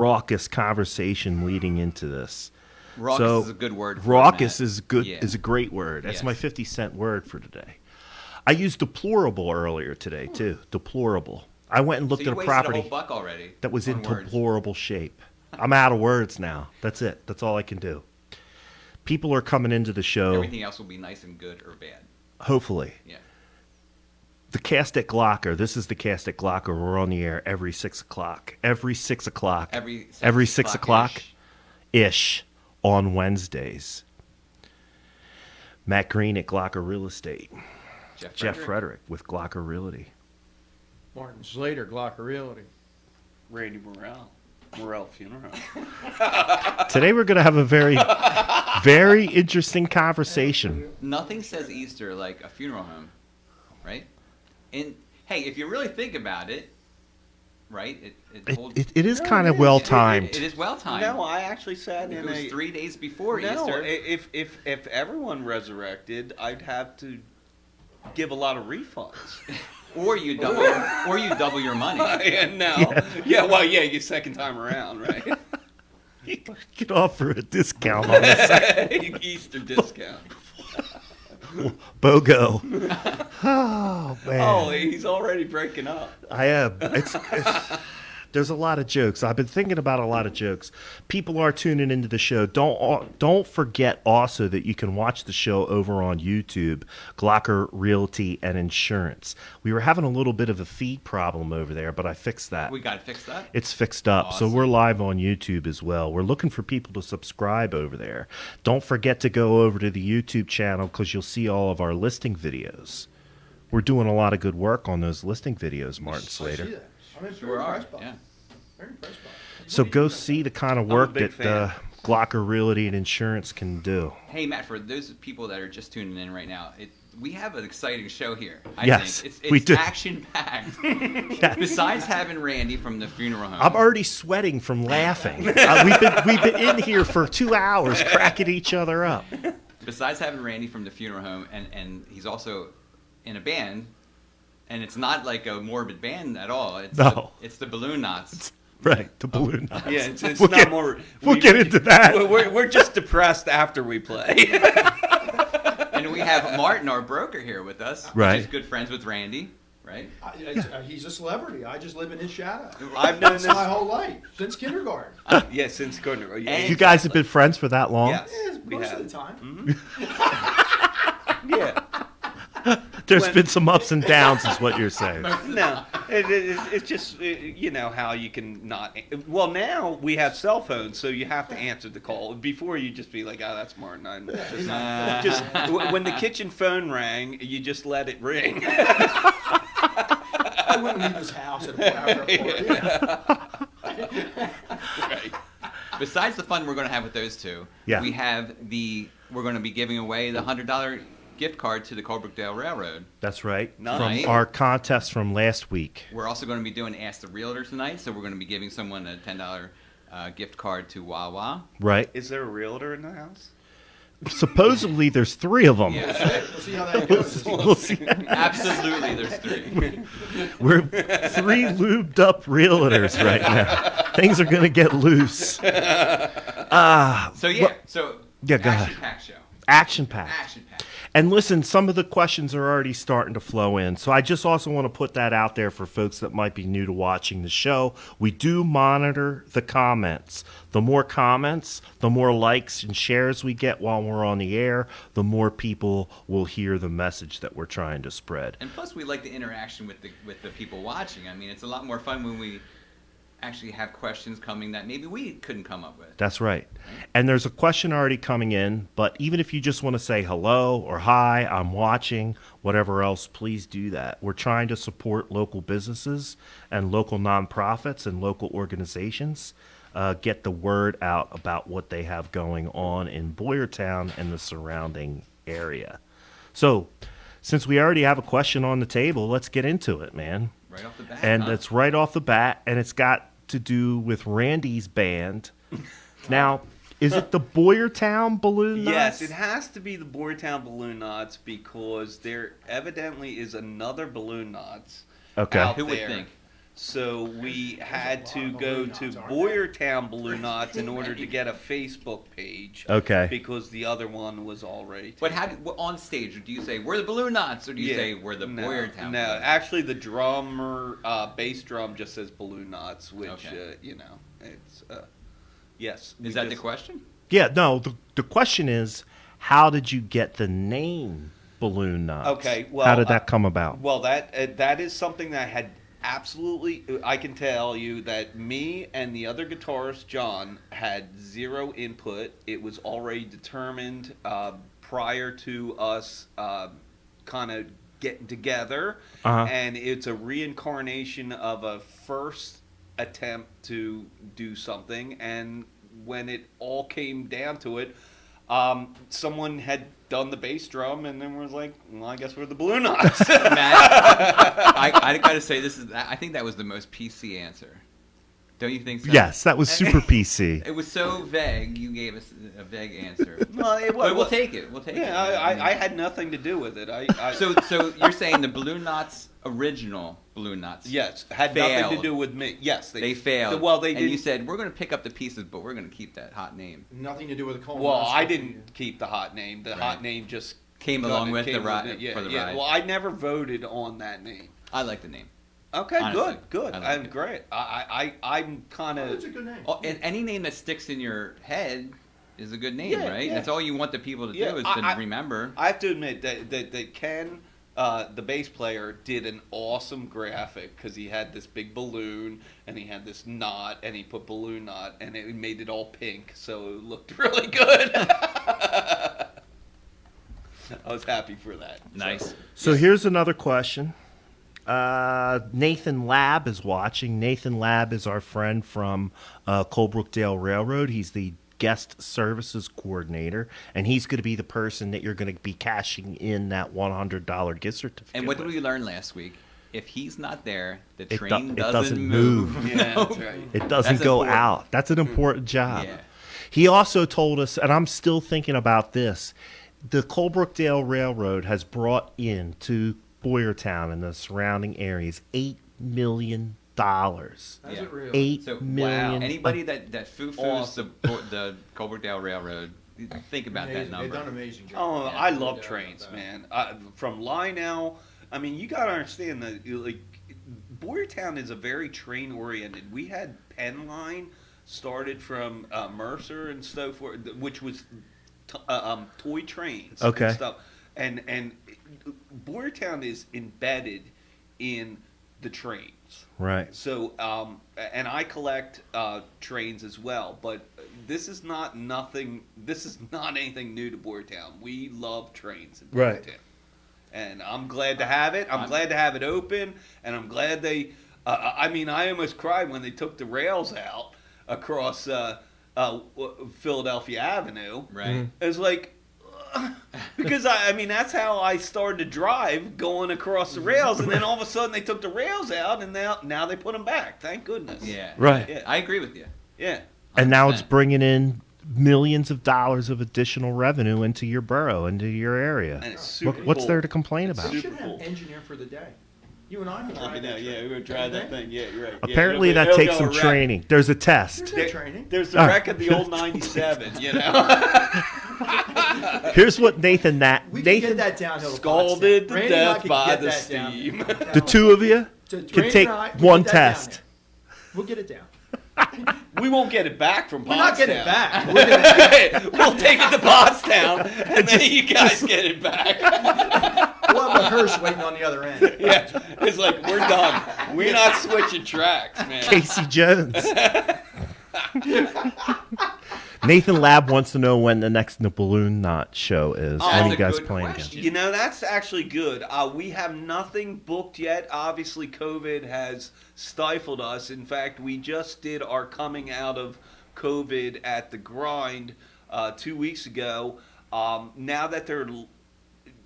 raucous conversation leading into this. Raucous is a good word for raucous it, Matt. is good. Yeah. Is a great word. That's Yes. my 50-cent word for today. I used deplorable earlier today too. Deplorable. I went and looked So at you a wasted property a whole buck already that was in on words. deplorable shape. I'm out of words now. That's it. That's all I can do. People are coming into the show. Everything else will be nice and good or bad. Hopefully. Yeah. The cast at Glocker. This is the cast at Glocker. We're on the air every 6 o'clock. Every 6 o'clock. Every 6 o'clock ish on Wednesdays. Matt Green at Glocker Real Estate. Jeff Frederick with Glocker Realty. Martin Slater, Glocker Realty. Randy Morrell Funeral Home. Today we're going to have a very, very interesting conversation. Nothing says Easter like a funeral home, right? And hey, if you really think about it, right? It is kind of well timed. It is well timed. No, I actually sat It in was 3 days before No, Easter. if everyone resurrected, I'd have to give a lot of refunds. Or you double your money. Your second time around, right? You could offer a discount on this. Easter discount. BOGO. Oh, man. Oh, he's already breaking up. I am. There's a lot of jokes. I've been thinking about a lot of jokes. People are tuning into the show. Don't forget also that you can watch the show over on YouTube, Glocker Realty and Insurance. We were having a little bit of a feed problem over there, but I fixed that. We got to fix that. It's fixed up. Awesome. So we're live on YouTube as well. We're looking for people to subscribe over there. Don't forget to go over to the YouTube channel because you'll see all of our listing videos. We're doing a lot of good work on those listing videos, Martin Slater. I see that. I'm Sure are. impressed by Yeah. it. Very impressed by it. So go see the kind of work big that fan. Glocker Realty and Insurance can do. Hey, Matt, for those people that are just tuning in right now, we have an exciting show here. I Yes, think. we It's do. action-packed. Yes. Besides having Randy from the funeral home. I'm already sweating from laughing. We've been in here for 2 hours cracking each other up. Besides having Randy from the funeral home, and he's also in a band, and it's not like a morbid band at all. It's the Balloon Knots. Right, the balloon knots. Yeah, it's We'll not get- more. We'll get into that. We're just depressed after we play. And we have Martin, our broker, here with us. Right. He's good friends with Randy, right? He's a celebrity. I just live in his shadow. I've known That's this. my whole life, since kindergarten. Yeah, since Gardner. Yeah, And- You guys have been friends for that long? Yes, Yeah, we most have. of the time. Yeah. There's been some ups and downs, is what you're saying. No, it's just you know how you can not. Well, now we have cell phones, so you have to answer the call. Before you just be like, "Oh, that's Martin." When the kitchen phone rang, you just let it ring. I wouldn't leave his house at a flower report. Right. Besides the fun we're going to have with those two, Yeah. we're going to be giving away the $100 gift card to the Colebrookdale Railroad. That's right. Nice. From our contest from last week. We're also going to be doing Ask the Realtor tonight, so we're going to be giving someone a $10 gift card to Wawa. Right. Is there a realtor in the house? Supposedly there's 3 of them. Yeah, We'll see how that goes. We'll see. absolutely. There's 3. We're 3 lubed up realtors right now. Things are going to get loose. So Yeah, go ahead. action-packed show. Action-packed. Action-packed. And listen, some of the questions are already starting to flow in. So I just also want to put that out there for folks that might be new to watching the show. We do monitor the comments. The more comments, the more likes and shares we get while we're on the air, the more people will hear the message that we're trying to spread. And plus, we like the interaction with the people watching. I mean, it's a lot more fun when we actually have questions coming that maybe we couldn't come up with. That's right. And there's a question already coming in, but even if you just want to say hello or hi, I'm watching, whatever else, please do that. We're trying to support local businesses and local nonprofits and local organizations, get the word out about what they have going on in Boyertown and the surrounding area. So, since we already have a question on the table, let's get into it, man. Right off the bat. And huh? it's right off the bat, and it's got to do with Randy's band. Now, is it the Boyertown Balloon Knots? Yes, it has to be the Boyertown Balloon Knots because there evidently is another Balloon Knots Okay. out Who would there. think? So we had to go to Boyertown Balloon Knots in order to get a Facebook page. Okay. Because the other one was already But taken. on stage, do you say we're the Balloon Knots, or do you say we're the Boyertown? No, actually, the drummer, bass drum, just says Balloon Knots, which Okay. it's yes. Is that the question? Yeah, no, the question is, how did you get the name Balloon Knots? Okay, well, how did that come about? Well, that is something that I had absolutely. I can tell you that me and the other guitarist, John, had zero input. It was already determined prior to us kind of getting together, and it's a reincarnation of a first attempt to do something. And when it all came down to it, someone had done the bass drum, and then was like, "Well, I guess we're the Balloon Knots." Matt, I gotta say, I think that was the most PC answer. Don't you think so? Yes, that was super PC. It was so vague. You gave us a vague answer. Well, But we'll take it. We'll take it. Yeah, I had nothing to do with it. So you're saying the Balloon Knots original Balloon Knots? Yes, had failed. nothing to do with me. Yes, They failed. Well, they and did. you said we're going to pick up the pieces, but we're going to keep that hot name. Nothing to do with the colonoscopy. Well, I didn't keep the hot name. The hot name just Came along with the ride. Yeah, for the yeah. ride. Well, I never voted on that name. I like the name. Okay, Honestly, good. I like I'm it. great. I'm kind Oh, it's of. a good name. Oh, and any name that sticks in your head is a good name, Yeah, right? yeah. That's all you want the people to Yeah, do is I- to remember. I have to admit that Ken, the bass player, did an awesome graphic because he had this big balloon and he had this knot and he put balloon knot and it made it all pink, so it looked really good. I was happy for that. Nice. So here's another question. Nathan Lab is watching. Nathan Lab is our friend from Colebrookdale Railroad. He's the guest services coordinator, and he's going to be the person that you're going to be cashing in that $100 gift certificate. And what did with. we learn last week? If he's not there, the It train do- it doesn't move. move. Yeah, that's right. It doesn't That's go important. out. That's an important job. Yeah. He also told us, and I'm still thinking about this, the Colebrookdale Railroad has brought in to Boyertown and the surrounding areas $8 million. Is Yeah. it real? $8 So million. anybody that foo-foos Awesome. the Colebrookdale Railroad, think about that Amazing. They've number. done an amazing job. Oh, Yeah. I love Yeah, trains, that. man. From Lionel, I mean, you gotta understand that like Boyertown is a very train oriented. We had Penn Line started from Mercer and so forth, which was toy trains. Okay. And stuff. And Boyertown is embedded in the trains. Right. So, and I collect trains as well, but this is not nothing. This is not anything new to Boyertown. We love trains in Right. Boyertown, and I'm glad to have it. I'm glad to have it open, and I'm glad they. I mean, I almost cried when they took the rails out across Philadelphia Avenue. Right. It was like. Because I mean that's how I started to drive going across the rails, and then all of a sudden they took the rails out, and now they put them back. Thank goodness. Yeah. Right. Yeah. I agree with you. Yeah. And now it's 100%. bringing in millions of dollars of additional revenue into your borough, into your area. And it's super What's cool. there to complain It's about? We super should have cool. engineer for the day. You and I can drive I know, that yeah, train. we're gonna drive that thing. Yeah, you're right. Yeah, Apparently, it'll- that it'll takes go some wreck. training. There's a test. There's no training. There's the Ah. wreck of the old '97. You know, Here's what Nathan We can get Nathan, that downhill. to scalded Potsdam. to Randy and I death could by get the that down. steam. the two of you So can Randy take and I can one get that down test. there. We'll get it down. We won't get it back from We're not getting it Pottstown. back. We're gonna, We'll take it to Pottstown, and then you guys get it back. we'll have a hearse waiting on the other end. Yeah, it's like we're done. We're not switching tracks, man. Casey Jones. Nathan Lab wants to know when the next Balloon Knot show is. Oh, when that's you a guys good playing question. again? You know, that's actually good. We have nothing booked yet. Obviously, COVID has stifled us. In fact, we just did our coming out of COVID at the Grind 2 weeks ago. Now that they're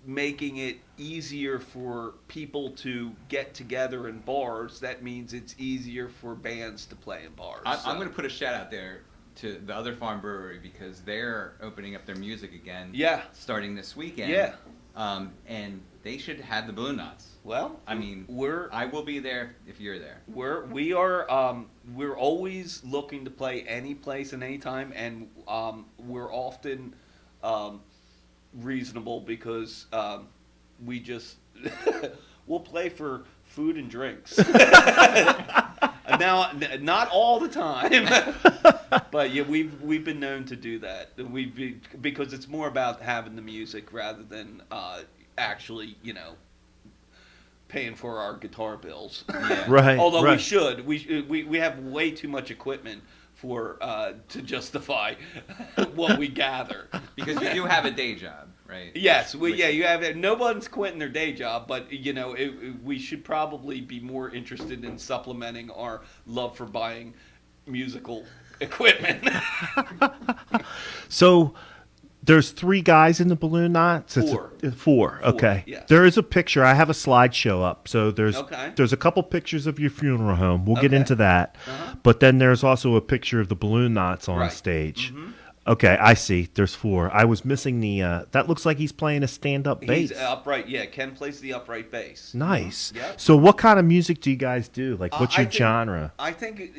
making it easier for people to get together in bars, that means it's easier for bands to play in bars. I'm going to put a shout out there to the other farm brewery because they're opening up their music again. Yeah. Starting this weekend. Yeah. And they should have the Balloon Knots. Well, I mean, I will be there if you're there. We're always looking to play any place and any time, and we're often reasonable because we just we'll play for food and drinks. Now, not all the time, but yeah, we've been known to do that. Because it's more about having the music rather than actually, paying for our guitar bills. Yeah. Right. Although right. we should, we have way too much equipment for to justify what we gather. Because you do have a day job, right? Yes, you have. No one's quitting their day job, but we should probably be more interested in supplementing our love for buying musical equipment. So there's 3 guys in the Balloon Knots? Four. Okay. Yes. There is a picture. I have a slideshow up. So there's Okay. there's a couple pictures of your funeral home. We'll get Okay. into that. Uh-huh. But then there's also a picture of the Balloon Knots on Right. stage. Mhm. Okay, I see. There's 4. I was missing the that looks like he's playing a stand-up bass. He's upright. Yeah, Ken plays the upright bass. Nice. Yep. So what kind of music do you guys do? Like what's I your think- genre? I think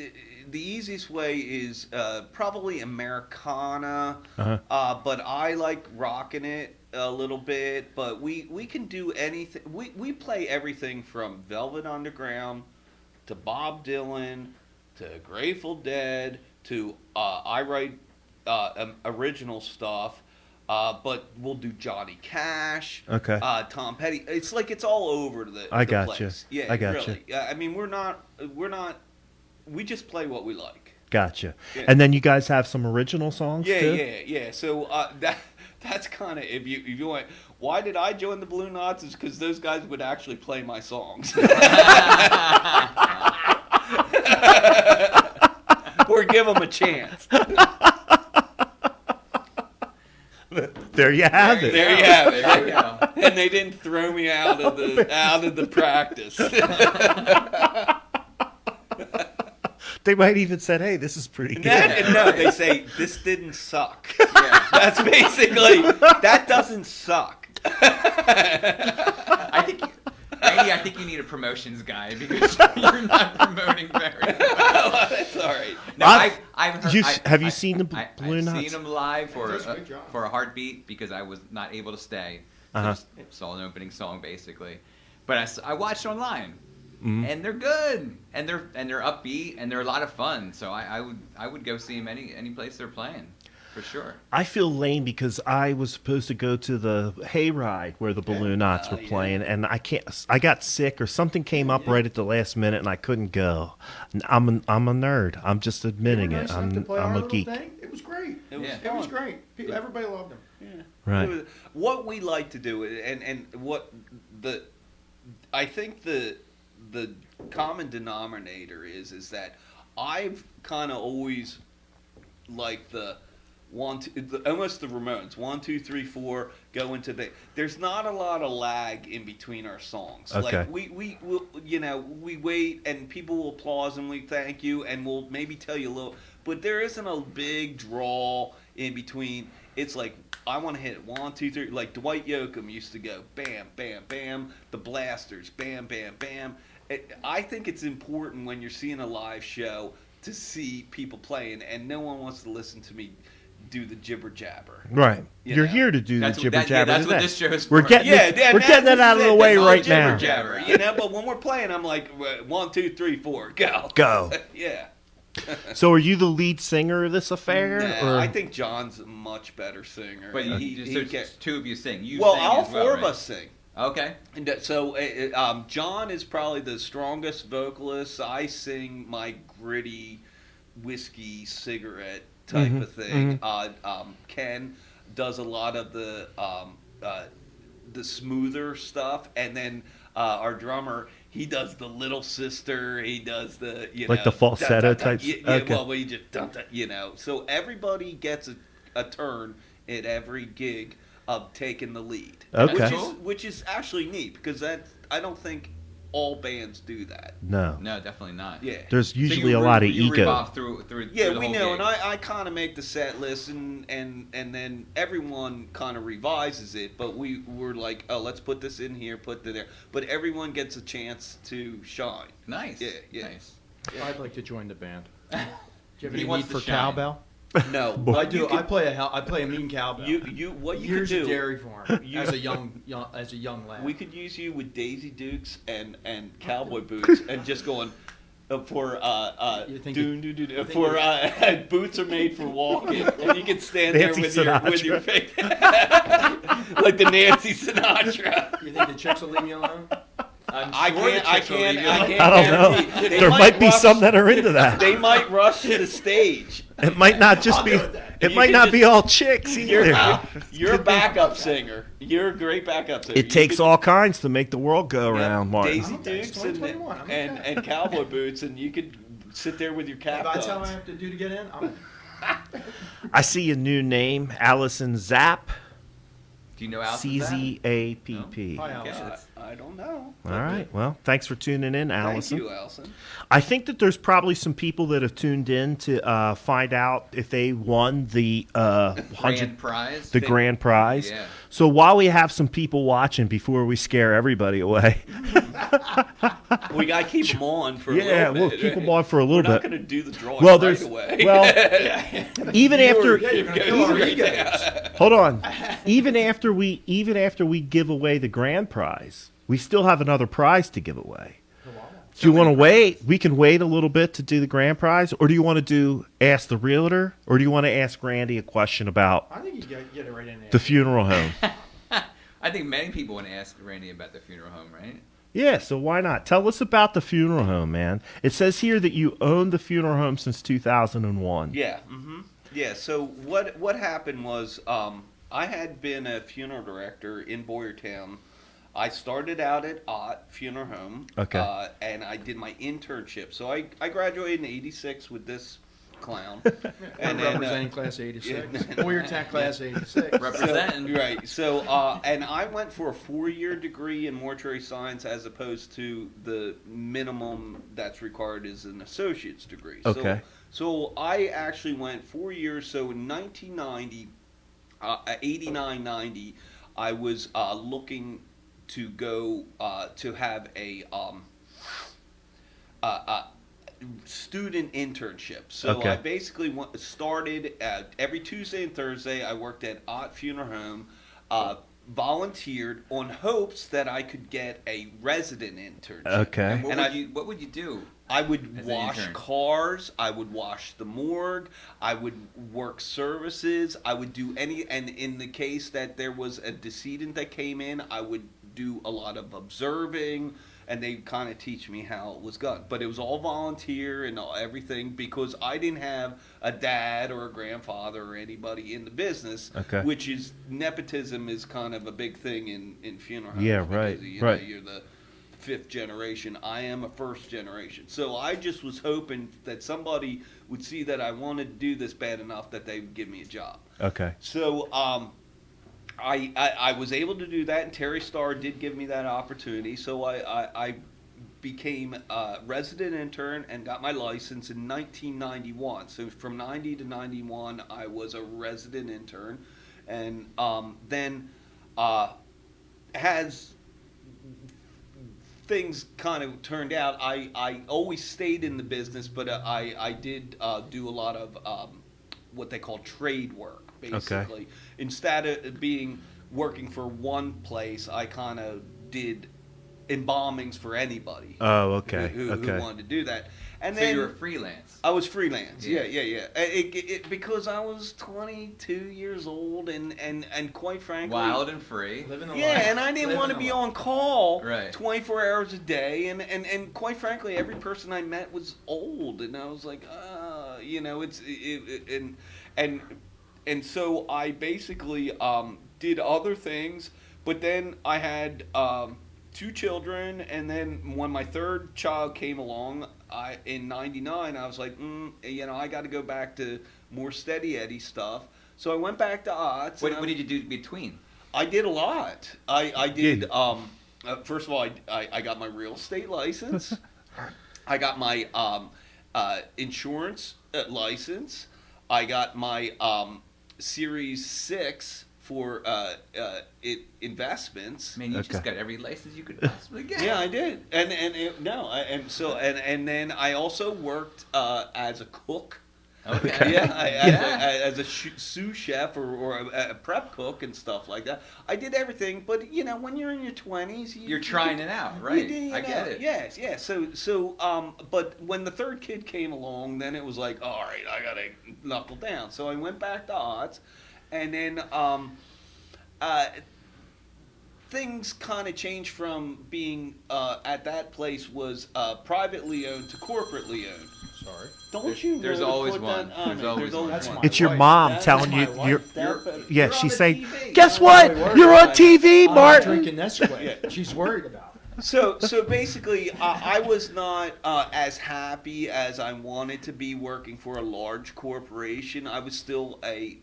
the easiest way is probably Americana, but I like rocking it a little bit. But we can do anything. We play everything from Velvet Underground to Bob Dylan to Grateful Dead to I write original stuff. But we'll do Johnny Cash, Okay. Tom Petty. It's like it's all over the I the gotcha. place. Yeah, I gotcha. really. I mean, we're not. We just play what we like. Gotcha. Yeah. And then you guys have some original songs Yeah, too? yeah. So that's kind of if you want. Why did I join the Balloon Knots? Is because those guys would actually play my songs. Or give them a chance. There you have it. There you have it. There you go. And they didn't throw me out of the practice. They might even said, "Hey, this is pretty good." No, they say this didn't suck. Yeah. That's basically that doesn't suck. I think you need a promotions guy because you're not promoting very well. That's all right. No, I've heard, Have you seen the Balloon I've Knots? seen them live for Does a great job. for a heartbeat because I was not able to stay. So Uh-huh. just saw an opening song basically, but I watched online, Mhm. and they're good, and they're upbeat, and they're a lot of fun. So I would go see them any place they're playing, for sure. I feel lame because I was supposed to go to the hayride where the Balloon Knots were yeah. playing, and I can't. I got sick or something came up right at the last minute, and I couldn't go. I'm a nerd. I'm just admitting They were it. nice enough to I'm play our a little geek. thing. It was great. It was Yeah. It was fun. great. Everybody loved them. Yeah. Right. What we like to do, and what I think the common denominator is that I've kind of always liked the almost the Ramones 1, 2, 3, 4 go into the. There's not a lot of lag in between our songs. Okay. Like we wait and people will applause and we thank you and we'll maybe tell you a little, but there isn't a big draw in between. It's like I want to hit it 1, 2, 3. Like Dwight Yoakam used to go bam, bam, bam. The Blasters, bam, bam, bam. I think it's important when you're seeing a live show to see people playing, and no one wants to listen to me do the jibber jabber. Right. You You're know. here to do the jibber jabber. That's what today. this show is We're for. getting Yeah, we're getting it out of the way That's all right jibber now. jabber, but when we're playing, I'm like 1, 2, 3, 4, go. Go. Yeah. So, are you the lead singer of this affair? Nah, or? I think John's a much better singer. But he so gets. two of you sing. You Well, sing all as well, four of right? us sing. Okay. And so John is probably the strongest vocalist. I sing my gritty whiskey cigarette type of thing. Ken does a lot of the smoother stuff, and then our drummer, he does the little sister. He does the Like the falsetto dun, dun, dun. types? Yeah, Okay. well, we just dun, dun, So everybody gets a turn at every gig of taking the lead. Okay. Which is actually neat because I don't think all bands do that. No. No, definitely not. Yeah. There's So usually you a lot of you ego. revolve through Yeah, through the we whole know, gig. and I kind of make the set list, and then everyone kind of revises it. But we're like, oh, let's put this in here, put it there. But everyone gets a chance to shine. Nice. Yeah. Nice. I'd like to join the band. Do you have He any wants need to for shine. cowbell? No, I what do. you I could, play a mean cowbell. what you Years could of do. dairy farm as a young lad. We could use you with Daisy Dukes and cowboy boots, and just going You think boots are made for walking, and you can stand Nancy there with your face like the Nancy Sinatra. You think the chicks will leave me alone? I can't I don't know. guarantee. They There might be rush- some that are into that. They might rush to the stage. It might not just be. It You might can not just- be all chicks either. You're a backup singer. You're a great backup singer. It takes all kinds to make the world go Yeah, around, Martin. Daisy I'm okay. It's Dukes and, 2021. I'm okay. and cowboy boots, and you could sit there with your cap If I tell on. them I have to do to get in, I'm I see a new name, Allison Zapp, Do you know Allison Zapp? CZAPP. Hi, All Allison. I don't know. right. Well, thanks for tuning in, Allison. Thank you, Allison. I think that there's probably some people that have tuned in to find out if they won the Grand prize. the grand prize. Yeah. So while we have some people watching, before we scare everybody away, We gotta keep them on for a yeah, little bit. we'll keep them on for a We're little not bit. gonna do the drawing Well, right there's away. even after Yeah, you're gonna kill our egos. hold on, even after we give away the grand prize, we still have another prize to give away. Do you want to wait? We can wait a little bit to do the grand prize, or do you want to do ask the realtor, or do you want to ask Randy a question about I think you get it right in there. the funeral home? I think many people want to ask Randy about the funeral home, right? Yeah, so why not? Tell us about the funeral home, man. It says here that you owned the funeral home since 2001. Yeah. Yeah. So what happened was I had been a funeral director in Boyertown. I started out at Ott Funeral Home. Okay. And I did my internship. So I graduated in '86 with this clown. And then, representing class 86. yeah. Boyertown class 86. Representing. Right. So, and I went for a 4-year degree in mortuary science as opposed to the minimum that's required is an associate's degree. Okay. So I actually went 4 years. So in 1990, 89, 90, I was looking to go to have a student internship. So Okay. I basically started every Tuesday and Thursday. I worked at Ott Funeral Home, volunteered on hopes that I could get a resident internship. Okay. And And what would you do? I would As an wash intern. cars. I would wash the morgue. I would work services. I would do and in the case that there was a decedent that came in, I would do a lot of observing, and they kind of teach me how it was done. But it was all volunteer and everything because I didn't have a dad or a grandfather or anybody in the business. Okay. Which is nepotism is kind of a big thing in funeral homes. Yeah, because, right, you know, right. you're the 5th generation. I am a 1st generation. So I just was hoping that somebody would see that I wanted to do this bad enough that they would give me a job. Okay. So I was able to do that, and Terry Starr did give me that opportunity. So I became a resident intern and got my license in 1991. So from 90 to 91, I was a resident intern. And then as things kind of turned out, I always stayed in the business, but I did do a lot of what they call trade work, basically. Instead of working for one place, I kind of did embalmings for anybody. Oh, okay. Who Okay. wanted to do that. And So then you were freelance. I was freelance. Yeah. Yeah. Because I was 22 years old and quite frankly, Wild and free. Living the yeah, life. and I didn't Living want to the be life. on call Right. 24 hours a day, and quite frankly, every person I met was old, and I was like, and so I basically did other things, but then I had 2 children, and then when my 3rd child came along, in '99, I was like, I got to go back to more steady Eddie stuff. So I went back to odds. What did you do between? I did a lot. I did. Yeah. First of all, I got my real estate license. I got my insurance license. I got my Series 6 for investments. Man, you just got every license you could possibly get. Yeah, I did. And then I also worked as a cook. Okay. As a sous chef or a prep cook and stuff like that. I did everything, but when you're in your 20s, you're trying it out, right? I get it. Yes, yeah. So but when the third kid came along, then it was like, all right, I gotta knuckle down. So I went back to odds, and then things kind of changed from being at that place was privately owned to corporately owned. Sorry. Don't you? There's know to always put one. that on There's me? always one. That's one. my It's your wife. mom That's telling my you wife. you're. You're Yeah, on she's the saying, TV. "Guess I'm what? really worried You're on about TV, it. I'm Martin." drinking Nesquik. She's worried about it. So basically, I was not as happy as I wanted to be working for a large corporation. I was still a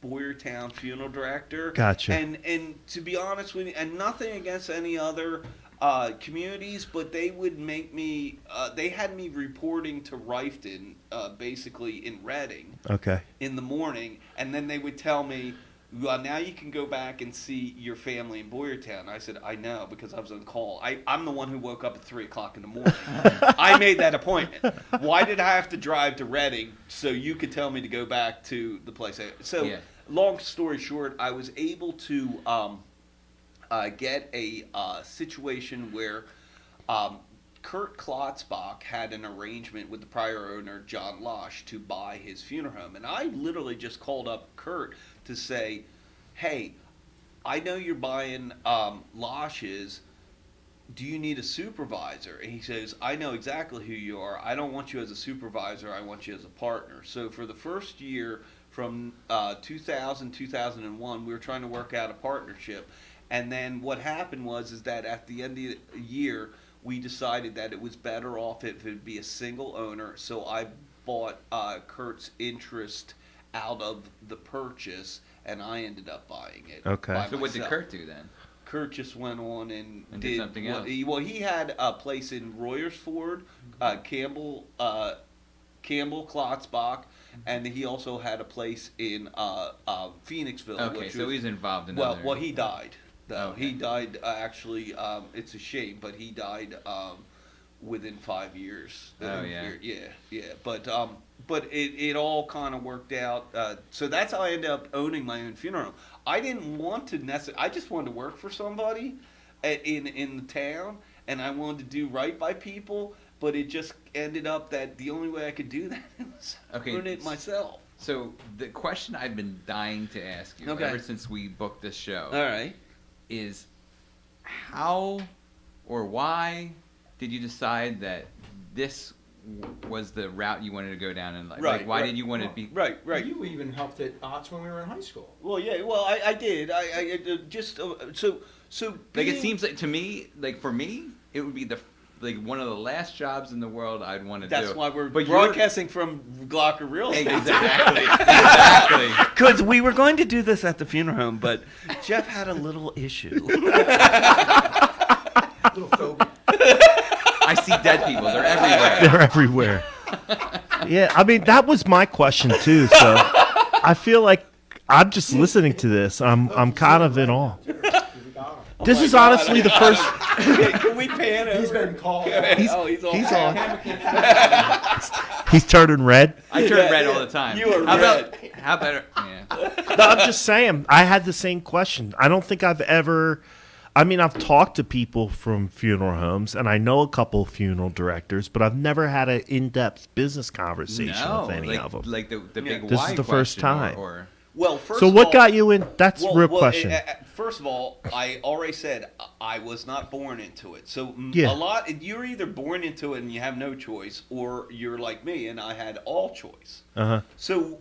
Boyertown funeral director. Gotcha. And to be honest with you, and nothing against any other communities, but they would make me. They had me reporting to Rifton, basically in Reading, Okay. in the morning, and then they would tell me, well, now you can go back and see your family in Boyertown. I said, I know, because I was on call. I'm the one who woke up at 3 o'clock in the morning. I made that appointment. Why did I have to drive to Reading so you could tell me to go back to the place? Long story short, I was able to get a situation where Kurt Klotzbach had an arrangement with the prior owner, John Losh, to buy his funeral home. And I literally just called up Kurt to say, hey, I know you're buying Losh's. Do you need a supervisor? And he says, I know exactly who you are. I don't want you as a supervisor. I want you as a partner. So for the first year, from 2001, we were trying to work out a partnership. And then what happened is that at the end of the year, we decided that it was better off if it would be a single owner. So I bought Kurt's interest out of the purchase, and I ended up buying it. Okay. by So what did myself. Kurt do then? Kurt just went on and did something else. He had a place in Royersford, Campbell Klotzbach, and he also had a place in Phoenixville. Okay, so he's involved in other... Well, he died. Okay. He died actually. It's a shame, but he died within 5 years. Oh, yeah. Yeah. But it all kind of worked out. So that's how I ended up owning my own funeral home. I didn't want to necessarily. I just wanted to work for somebody in the town, and I wanted to do right by people. But it just ended up that the only way I could do that was own it myself. So the question I've been dying to ask you ever since we booked this show. All right. Is how or why did you decide that this was the route you wanted to go down in life? Right, Like, why right. did you want to be... Right. You even helped at odds when we were in high school. Well, yeah. Well, I did. I just so. Like, it seems like, to me, like, for me, it would be one of the last jobs in the world I'd want to do. That's why we're But broadcasting from Glocker Real Estate. Exactly. Because we were going to do this at the funeral home, but Jeff had a little issue. Little phobia. I see dead people. They're everywhere. They're everywhere. Yeah, I mean, that was my question too. So I feel like I'm just listening to this. I'm kind of in awe. This is honestly the first. Can we pan over? He's been called. He's on. He's turning red. I turn red all the time. You are How red. How better? Yeah. No, I'm just saying. I had the same question. I don't think I've ever. I mean, I've talked to people from funeral homes, and I know a couple of funeral directors, but I've never had an in-depth business conversation with any of them. Like the big This why is the first question time. Or Well, first So of what all, got you in? That's a real question. First of all, I already said I was not born into it. So Yeah. you're either born into it and you have no choice, or you're like me and I had all choice. Uh-huh. So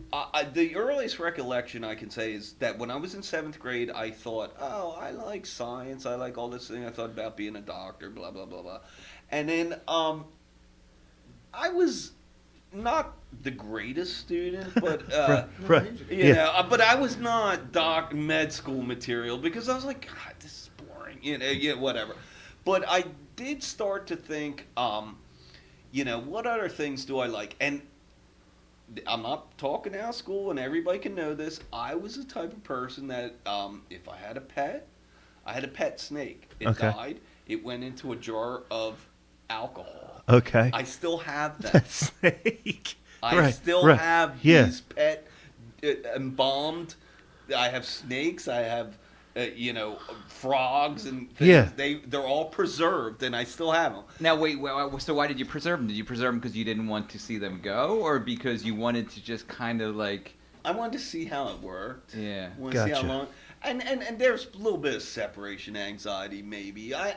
the earliest recollection I can say is that when I was in 7th grade, I thought, oh, I like science. I like all this thing. I thought about being a doctor, blah, blah, blah, blah. And then I was not the greatest student, but Right. you know, but I was not med school material because I was like, God, this is boring. boring, whatever. But I did start to think, what other things do I like? And I'm not talking out of school, and everybody can know this. I was the type of person that if I had a pet snake. It Okay. died. It went into a jar of alcohol. Okay. I still have that. That snake. I still have these pet embalmed. I have snakes. I have, frogs and things. Yeah. They're all preserved, and I still have them. Now, wait, so why did you preserve them? Did you preserve them because you didn't want to see them go, or because you wanted to just kind of like... I wanted to see how it worked. Yeah. Want to see Gotcha. how long. And there's a little bit of separation anxiety, maybe. I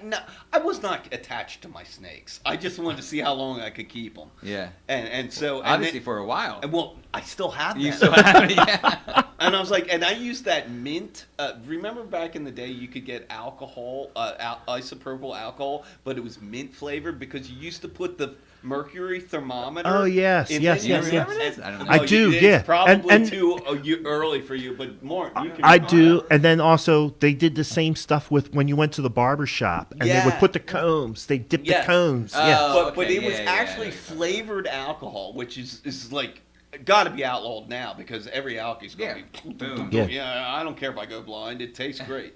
was not attached to my snakes. I just wanted to see how long I could keep them. Yeah. And so Obviously for a while. well, I still have that. You still have it, yeah. And I was like, and I used that mint. Remember back in the day, you could get alcohol, isopropyl alcohol, but it was mint flavored because you used to put the mercury thermometer. Oh, yes, in yes, the- yes, remember yes. this? I don't know. I do, It's yeah. probably And too early for you, but more. You can I do, and then also they did the same stuff with when you went to the barber shop, and they would Yeah. put the combs. They dipped Yes. the combs. Oh. Yeah. But Okay, it was yeah, actually yeah. flavored alcohol, which is like got to be outlawed now because every alcohol's going to be Boom. Yeah. Yeah, I don't care if I go blind. It tastes great,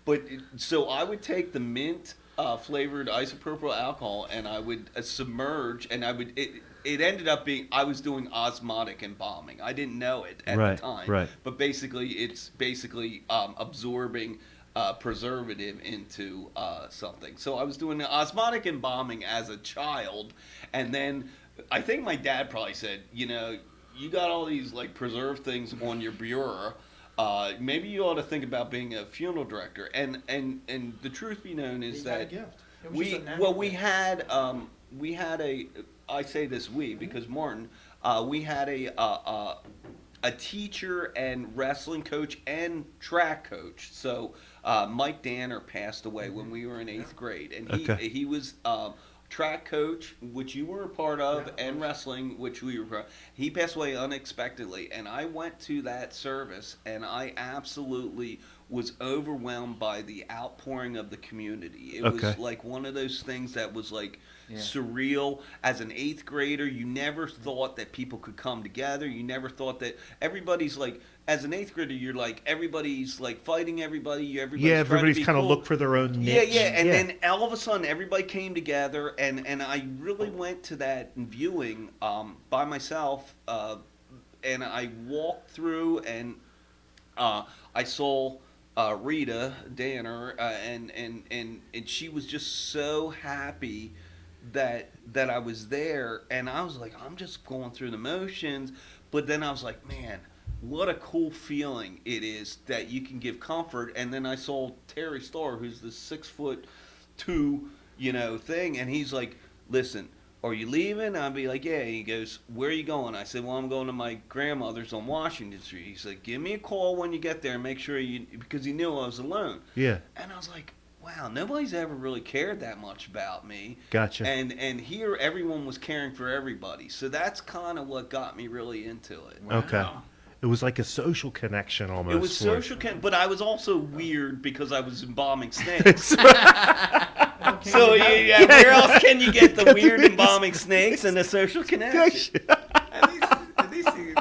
But so I would take the mint flavored isopropyl alcohol and I would submerge, and I would it ended up being I was doing osmotic embalming. I didn't know it at Right, the time, right. But basically, it's absorbing preservative into something. So I was doing the osmotic embalming as a child, and then I think my dad probably said, you got all these like preserved things on your bureau. Maybe you ought to think about being a funeral director. And the truth be known is He got a that gift. It was just a natural gift. we had a I say this we because Martin we had a teacher and wrestling coach and track coach. So Mike Danner passed away when we were in 8th grade, and he was track coach, which you were a part of, and wrestling, which we were part of. He passed away unexpectedly, and I went to that service, and I absolutely was overwhelmed by the outpouring of the community. It was like one of those things that was like surreal. As an 8th grader, you never thought that people could come together. You never thought that everybody's like, as an 8th grader, you're like, everybody's like fighting everybody. Everybody's kind of look for their own niche. And then all of a sudden, everybody came together, and I really went to that viewing by myself, and I walked through, and I saw Rita Danner, and she was just so happy that I was there, and I was like, I'm just going through the motions, but then I was like, man, what a cool feeling it is that you can give comfort. And then I saw Terry Starr, who's the 6'2", thing, and he's like, listen, are you leaving? I'd be like, yeah. He goes, where are you going? I said, well, I'm going to my grandmother's on Washington Street. He's like, give me a call when you get there and make sure because he knew I was alone. Yeah. And I was like, wow, nobody's ever really cared that much about me. Gotcha. And here everyone was caring for everybody. So that's kind of what got me really into it. Okay. It was like a social connection almost. It was for- social, but I was also weird because I was embalming snakes. So where else can you get the weird embalming snakes and the social connection? At least you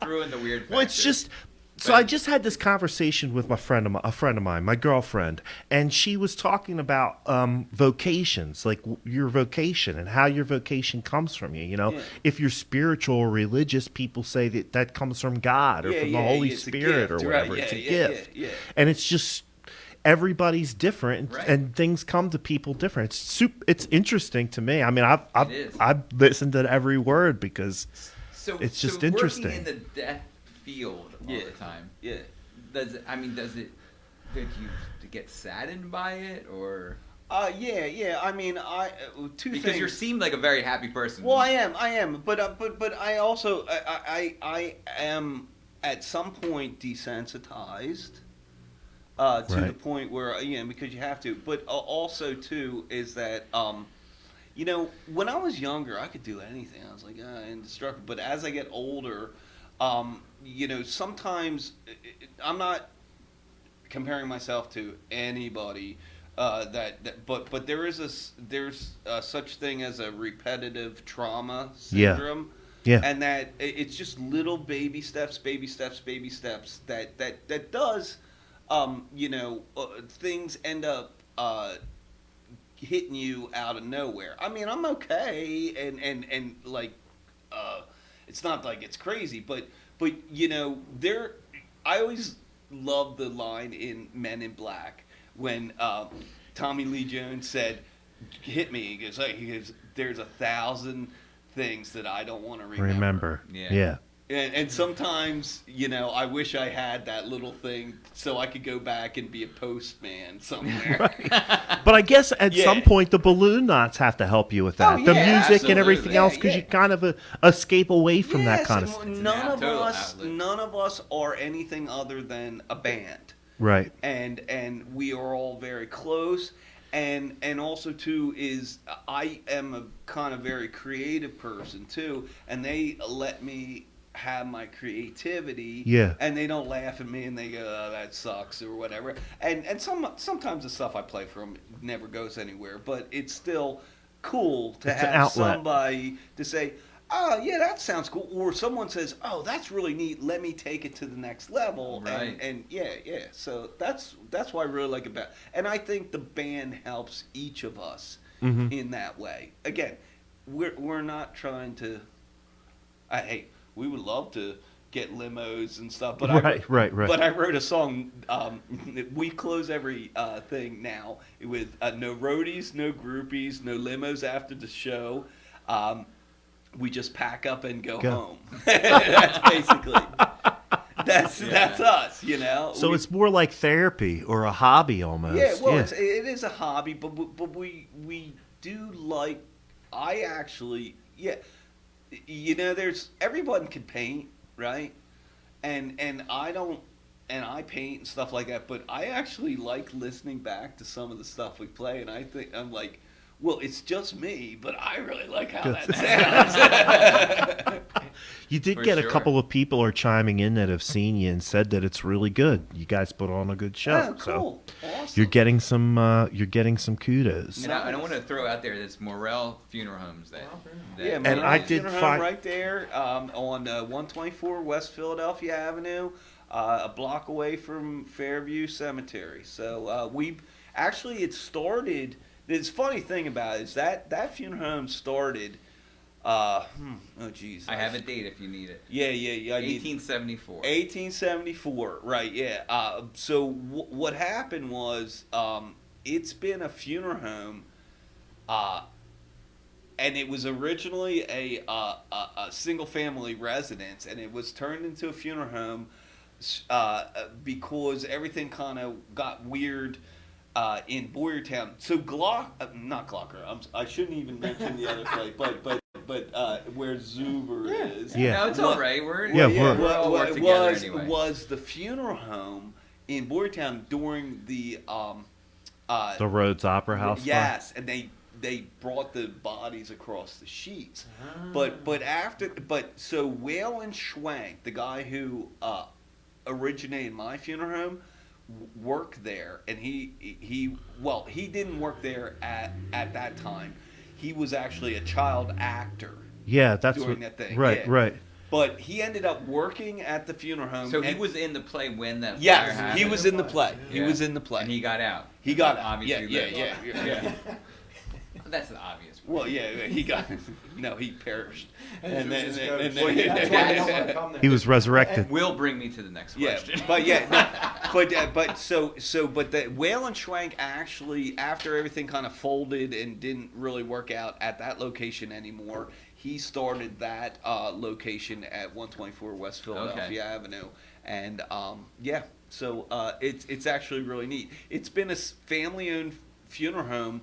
threw in the weird factor. Well, it's just so I just had this conversation with a friend of mine, my girlfriend, and she was talking about vocations, like your vocation and how your vocation comes from you. If you're spiritual or religious, people say that comes from God or from the Holy it's a Spirit or gift, whatever. right? It's a Yeah, gift, yeah. and it's just everybody's different, Right. and things come to people different. It's interesting to me. I mean, It is. I've listened to every word because So it's just so interesting. Working in the death field all the time. Yeah. Did you get saddened by it, or Yeah. I mean, two because things. you seem like a very happy person? Well, I am, but I also I am at some point desensitized to the Right. point where because you have to, but also too is that when I was younger I could do anything. I was like indestructible, but as I get older, sometimes I'm not. comparing myself to anybody. But there's such thing as a repetitive trauma syndrome. Yeah. And that it's just little baby steps that does, things end up hitting you out of nowhere. I mean, I'm okay, and like, it's not like it's crazy, but I always love the line in Men in Black when Tommy Lee Jones said, "Hit me," he goes, "There's 1,000 things that I don't want to remember." Yeah. And sometimes, I wish I had that little thing so I could go back and be a postman somewhere. But I guess at some point the balloon knots have to help you with that. Oh, the yeah, music absolutely. and everything else, because you kind of escape away from that kind of Yes, stuff. and Total outlet. none of us are anything other than a band. Right. And we are all very close. And also too is I am a kind of very creative person too, and they let me have my creativity. Yeah. And they don't laugh at me and they go, "Oh, that sucks," or whatever. And sometimes the stuff I play from never goes anywhere, but it's still cool to It's an have outlet. somebody to say, "Oh, yeah, that sounds cool," or someone says, "Oh, that's really neat. Let me take it to the next level." Right. And yeah. So that's what I really like about. And I think the band helps each of us in that way. Again, we're not trying to. Hey, we would love to get limos and stuff, but Right. But I wrote a song. We close every thing now with no roadies, no groupies, no limos after the show. We just pack up and go home. That's basically that's us, So it's more like therapy or a hobby almost. Yeah, well, it is a hobby, but we do like. I actually, there's everyone can paint, right? And I don't, and I paint and stuff like that. But I actually like listening back to some of the stuff we play, and I think I'm like, well, it's just me, but I really like how that sounds. You did For get a sure. couple of people are chiming in that have seen you and said that it's really good. You guys put on a good show. Oh, cool. So Awesome. you're getting some kudos. And I want to throw out there this Morrell Funeral Homes that Yeah, And Morrell I did Funeral Home find- right there on 124 West Philadelphia Avenue, a block away from Fairview Cemetery. So it started. The funny thing about it is that funeral home started. Oh geez. I have a date if you need it. Yeah. I need 1874. 1874, right? Yeah. So what happened was, it's been a funeral home, and it was originally a single family residence, and it was turned into a funeral home because everything kind of got weird. In Boyertown, so not Glocker. I shouldn't even mention the other place, but where Zuber is. Yeah. No, it's all right. We're all What work together anyway. was the funeral home in Boyertown during the The Rhodes Opera House. Yes, and they brought the bodies across the sheets. But so Waylon Schwank, the guy who originated my funeral home, worked there, and he didn't work there at that time. He was actually a child actor. Yeah, that's during what, that thing. Right, Yeah. right. But he ended up working at the funeral home. So he was in the play when that fire Yes, happened. he was in the play. He Yeah. was in the play. And he got out. He got out. Obviously. Yeah. That's the obvious. Well, yeah, he got. No, he perished. And then, That's and why I don't want to come there. He was resurrected. Will bring me to the next question. But that Waylon Schwank actually, after everything kind of folded and didn't really work out at that location anymore, he started that location at 124 West Philadelphia Avenue, and so it's actually really neat. It's been a family-owned funeral home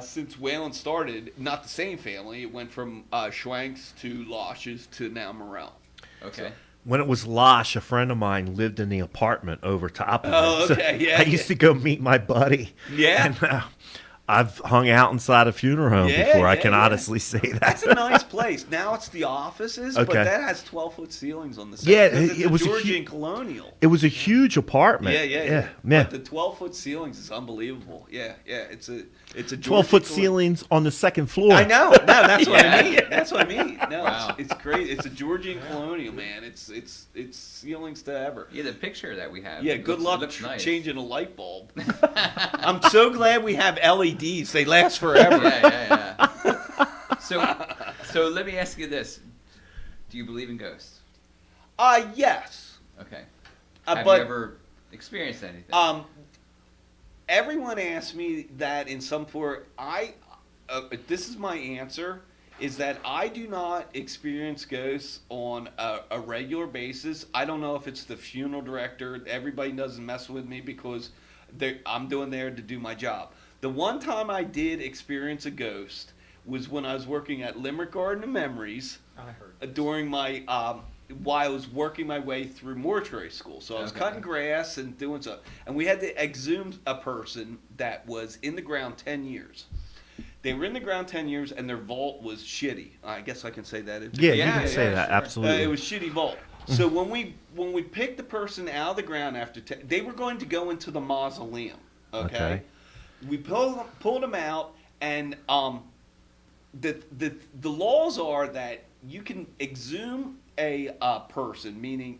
since Waylon started. Not the same family. It went from Schwanks to Losh's to now Morrell. Okay. When it was Losh, a friend of mine lived in the apartment over top of it. Oh, okay, So yeah, I used to go meet my buddy. Yeah. And I've hung out inside a funeral home Yeah, before. I yeah, can yeah. honestly say that. That's a nice place. Now it's the offices, but Okay. that has 12-foot ceilings on the side. Yeah, 'cause it's it was a Georgian colonial. It was a huge apartment. Yeah. Yeah. But the 12-foot ceilings is unbelievable. Yeah. It's a Georgian 12-foot colonial. ceilings on the second floor. I know. No, that's what I Yeah. mean. That's what I mean. No, Wow. it's great. It's a Georgian colonial, man. It's ceilings to ever. Yeah, the picture that we have. Yeah, it good looks- luck looks nice. changing a light bulb. I'm so glad we have LEDs. They last forever. Yeah. So let me ask you this: do you believe in ghosts? Yes. Okay. But Have you ever experienced anything? everyone asks me that in some form. This is my answer: is that I do not experience ghosts on a regular basis. I don't know if it's the funeral director. Everybody doesn't mess with me because I'm doing there to do my job. The one time I did experience a ghost was when I was working at Limerick Garden of Memories I heard. during my while I was working my way through mortuary school. So I was Okay. cutting grass and doing stuff, and we had to exhume a person that was in the ground 10 years. They were in the ground 10 years, and their vault was shitty. I guess I can say that. Yeah, you Yeah, can say yeah, that. sure. Absolutely. It was shitty vault. So when we picked the person out of the ground after they were going to go into the mausoleum. Okay. We pulled them out, and the laws are that you can exhume a person, meaning,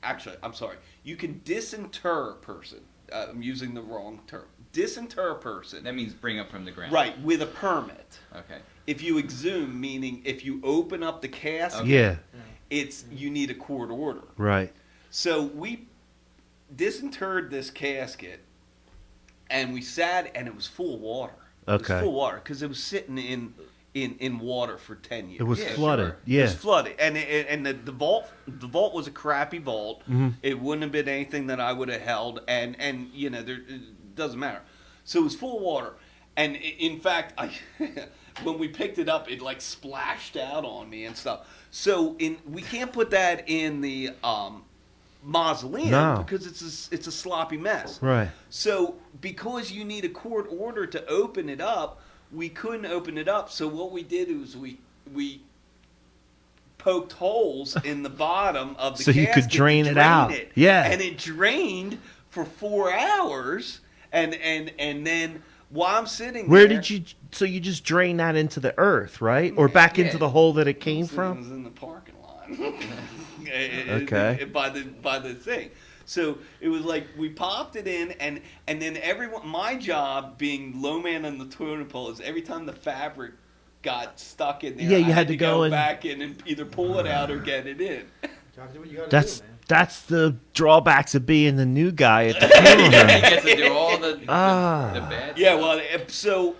actually, I'm sorry, you can disinter a person. I'm using the wrong term. Disinter a person. That means bring up from the ground. Right, with a permit. Okay. If you exhume, meaning if you open up the casket, Yeah. you need a court order. Right. So we disinterred this casket, and we sat, and it was full of water. It Okay. was full of water because it was sitting in water for 10 years. It was Yeah, flooded. sure. It Yeah. was flooded, and the vault was a crappy vault. Mhm. It wouldn't have been anything that I would have held, and it doesn't matter. So it was full of water, and in fact, when we picked it up, it like splashed out on me and stuff. So we can't put that in the mausoleum No. because it's a sloppy mess. Right. So because you need a court order to open it up, we couldn't open it up. So what we did was we poked holes in the bottom of the So you could casket to drain it out. Yeah. And it drained for 4 hours, and then while I'm sitting Where there, did you? So you just drain that into the earth, right, or back into Yeah. the hole that it came It from? was in the parking lot. Okay. By the thing. So it was like we popped it in, and then everyone. My job, being low man on the totem pole, is every time the fabric got stuck in there, Yeah, you I had to go and- back in and either pull it out or get it in. Gotta do what you gotta That's do, man. that's the drawbacks of being the new guy at the funeral He home. gets to do all the Ah. bad Yeah, stuff. well, so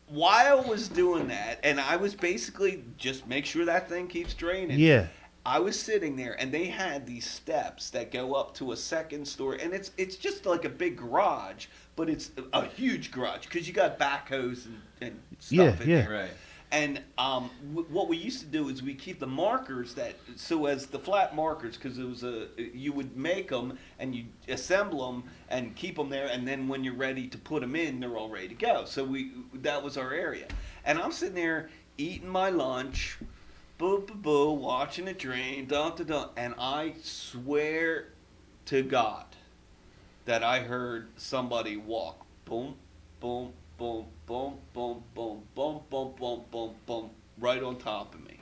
while I was doing that, and I was basically just make sure that thing keeps draining. Yeah. I was sitting there, and they had these steps that go up to a second story, and it's just like a big garage, but it's a huge garage because you got backhoes and stuff Yeah, in yeah. there. Right. And what we used to do is we keep the markers as the flat markers, because it was you would make them and you assemble them and keep them there, and then when you're ready to put them in, they're all ready to go. So that was our area, and I'm sitting there eating my lunch, boo boo boo, watching it drain, dun dun dun, and I swear to God that I heard somebody walk, boom, boom, boom, boom, boom, boom, boom, boom, boom, boom, boom, right on top of me.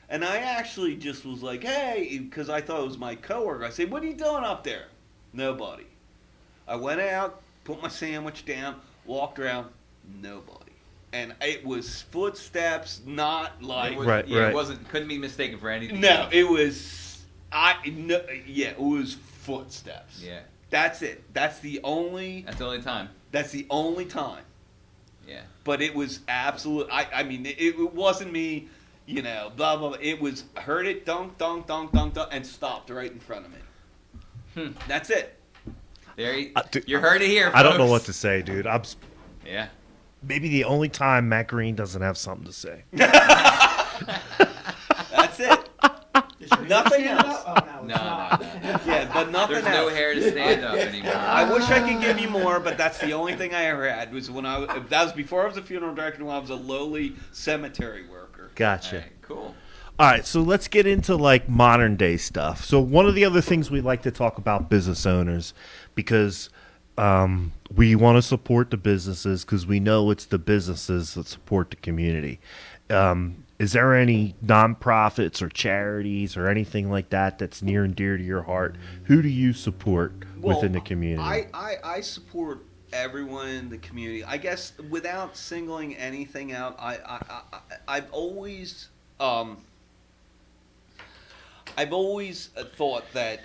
And I actually just was like, hey, because I thought it was my coworker. I said, what are you doing up there? Nobody. I went out, put my sandwich down, walked around, nobody. And it was footsteps, not like... It was, Right, yeah, right. It wasn't. Couldn't be mistaken for anything. No, else. it was... it was footsteps. Yeah. That's it. That's the only That's the only time. Yeah. But it was absolute. I mean, it wasn't me, blah, blah, blah. It was, heard it, dunk, dunk, dunk, dunk, dunk, and stopped right in front of me. That's it. There you, Dude, you heard it here, I don't know folks. what to say, dude. Yeah. Maybe the only time Matt Green doesn't have something to say. That's it. Is your hand Nothing standing else. up? Oh, no, it's No, not. no, no. Yeah, but nothing There's else. no hair to stand up anymore. I wish I could give you more, but that's the only thing I ever had was that was before I was a funeral director, when I was a lowly cemetery worker. Gotcha. All right, cool. All right, so let's get into like modern day stuff. So one of the other things we like to talk about business owners, because we want to support the businesses because we know it's the businesses that support the community. Is there any nonprofits or charities or anything like that that's near and dear to your heart? Who do you support within the community? I support everyone in the community. I guess without singling anything out, I've always thought that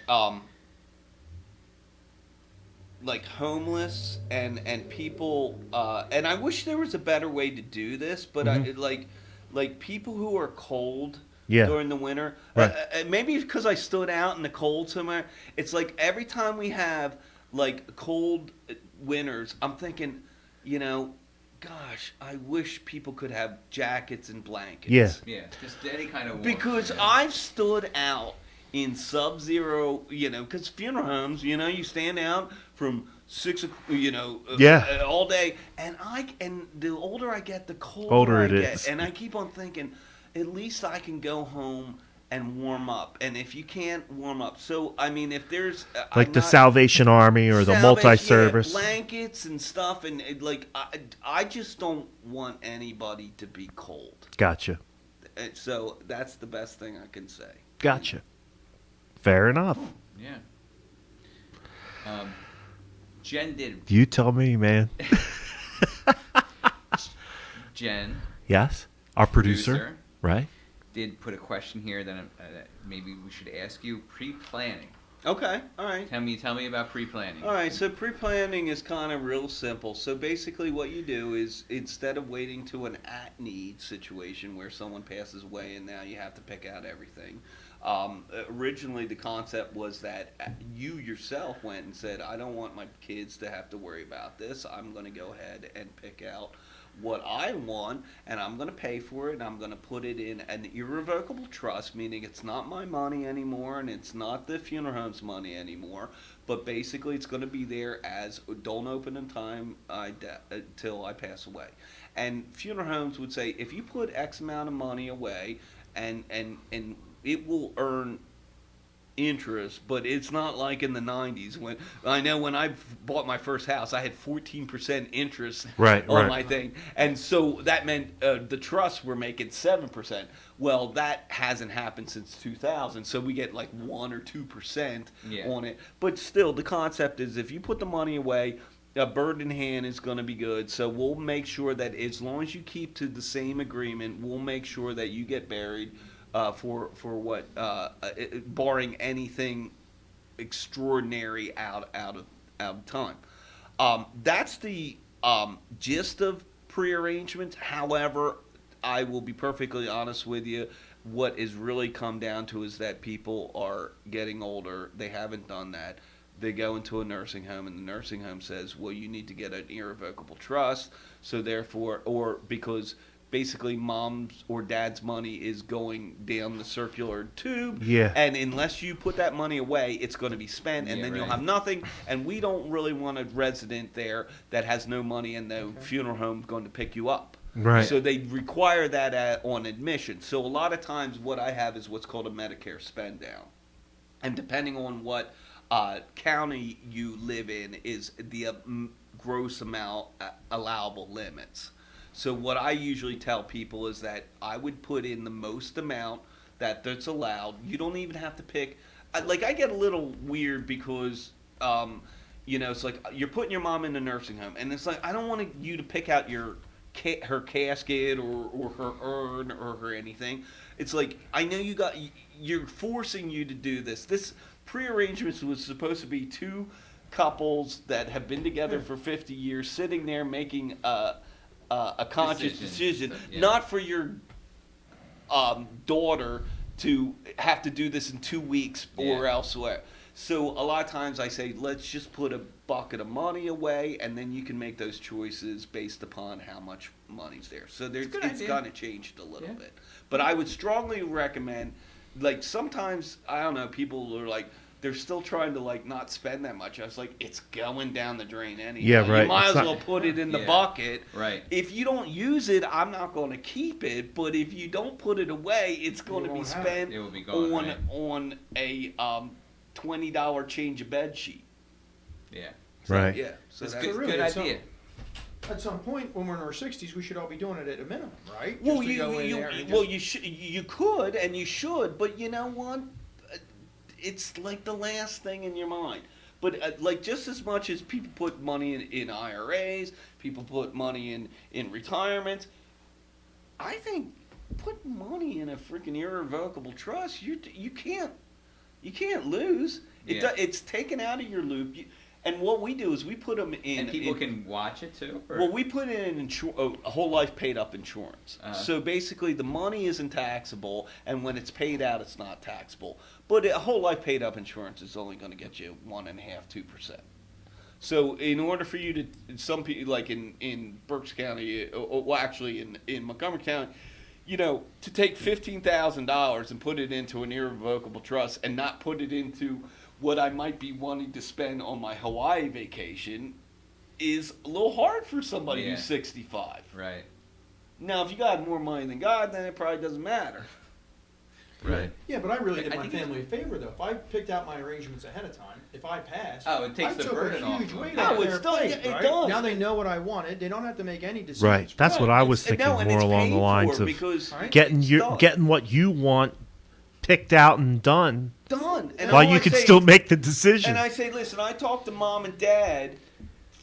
like homeless and people and I wish there was a better way to do this, but like people who are cold during the winter. Right. Maybe because I stood out in the cold somewhere. It's like every time we have like cold winters, I'm thinking, gosh, I wish people could have jackets and blankets. Yeah. Yeah, just any kind of warmth. Because I've stood out in sub-zero, because funeral homes, you stand out from 6 all day, and the older I get, the colder I get, is. and I keep on thinking, at least I can go home and warm up, and if you can't warm up, so I mean, if there's like the Salvation Army or the multi-service blankets and stuff, and I just don't want anybody to be cold. Gotcha. And so that's the best thing I can say. Gotcha. Fair enough. Yeah. Jen did. You tell me, man. Jen. Yes, our producer, right? Did put a question here that maybe we should ask you. Pre-planning. Okay, all right. Tell me about pre-planning. All right, so pre-planning is kind of real simple. So basically what you do is instead of waiting to an at-need situation where someone passes away and now you have to pick out everything, originally the concept was that you yourself went and said, I don't want my kids to have to worry about this. I'm going to go ahead and pick out what I want, and I'm going to pay for it, and I'm going to put it in an irrevocable trust, meaning it's not my money anymore, and it's not the funeral home's money anymore, but basically it's going to be there as don't open in time until I pass away. And funeral homes would say, if you put X amount of money away, and it will earn interest, but it's not like in the 90s when I bought my first house, I had 14% interest on my thing, and so that meant the trusts were making 7%. Well, that hasn't happened since 2000, so we get like 1 or 2% on it. But still, the concept is if you put the money away, a bird in hand is going to be good. So we'll make sure that as long as you keep to the same agreement, we'll make sure that you get buried. For what, barring anything extraordinary out of time. That's the gist of pre-arrangements. However, I will be perfectly honest with you. What is really come down to is that people are getting older. They haven't done that. They go into a nursing home, and the nursing home says, well, you need to get an irrevocable trust. So therefore, or because basically mom's or dad's money is going down the circular tube, and unless you put that money away, it's going to be spent, and then you'll have nothing, and we don't really want a resident there that has no money and no funeral home going to pick you up. Right. So they require that on admission. So a lot of times what I have is what's called a Medicare spend down, and depending on what county you live in is the gross amount allowable limits. So what I usually tell people is that I would put in the most amount that's allowed. You don't even have to pick. I get a little weird because, it's like you're putting your mom in a nursing home, and it's like I don't want you to pick out her casket or her urn or her anything. It's like I know you're forcing you to do this. This pre-arrangements was supposed to be two couples that have been together for 50 years sitting there making a conscious decision, not for your daughter to have to do this in 2 weeks or elsewhere. So a lot of times I say, let's just put a bucket of money away, and then you can make those choices based upon how much money's there. So it's kind of changed a little bit. But I would strongly recommend, like sometimes, I don't know, people are like, they're still trying to like not spend that much. I was like, it's going down the drain anyway. Yeah, right. You might It's as not- well put it in the Yeah. bucket. Right. If you don't use it, I'm not going to keep it. But if you don't put it away, it's going to be won't have spent It will be gone, on right. on a $20 change of bed sheet. Yeah. Right. Yeah. So It's that's good, really good it's idea. At some point, when we're in our 60s, we should all be doing it at a minimum, right? well, Just to go in there and well, just- you could and you should, but you know what? It's like the last thing in your mind. But like just as much as people put money in IRAs, people put money in retirement. I think put money in a freaking irrevocable trust. You can't lose. Yeah. It's taken out of your loop. And what we do is we put them in. And people can watch it too? Or? Well, we put in a whole life paid up insurance. Uh-huh. So basically, the money isn't taxable, and when it's paid out, it's not taxable. But a whole life paid up insurance is only going to get you 1.5%, 2%. So in order for you to, some people like in Berks County, well, actually in Montgomery County, you know, to take $15,000 and put it into an irrevocable trust and not put it into what I might be wanting to spend on my Hawaii vacation is a little hard for somebody Yeah. who's 65. Right. Now, if you got more money than God, then it probably doesn't matter. Right. Yeah, but I really I did my think it's- family a favor, though. If I picked out my arrangements ahead of time, if I passed, Oh, it takes I the took burden a off huge of weight them. off No, their it's done. plate, It right? does. Now they know what I wanted. They don't have to make any decisions. Right. That's what I was It's- thinking no, and more it's along the paid lines for of because Right. getting it's you done. getting what you want picked out and done, done. And while all you I could say still is- make the decision. And I say, listen, I talked to mom and dad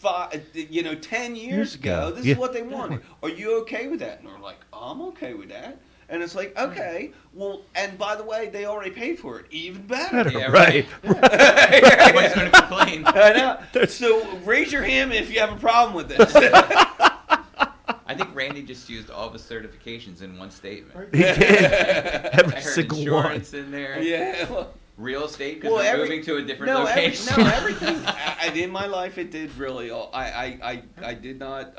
10 years ago. This Yeah. is what they wanted. Are you okay with that? And they're like, I'm okay with that. And it's like, okay, well, and by the way, they already paid for it. Even better. Better, Yeah, right. Nobody's going to complain. I know. So raise your hand if you have a problem with this. I think Randy just used all of his certifications in one statement. Right. He did. I Every heard single one. insurance in there. Yeah. Well, Real estate because they're moving to a different no, location. Everything. In my life, it did really. I did not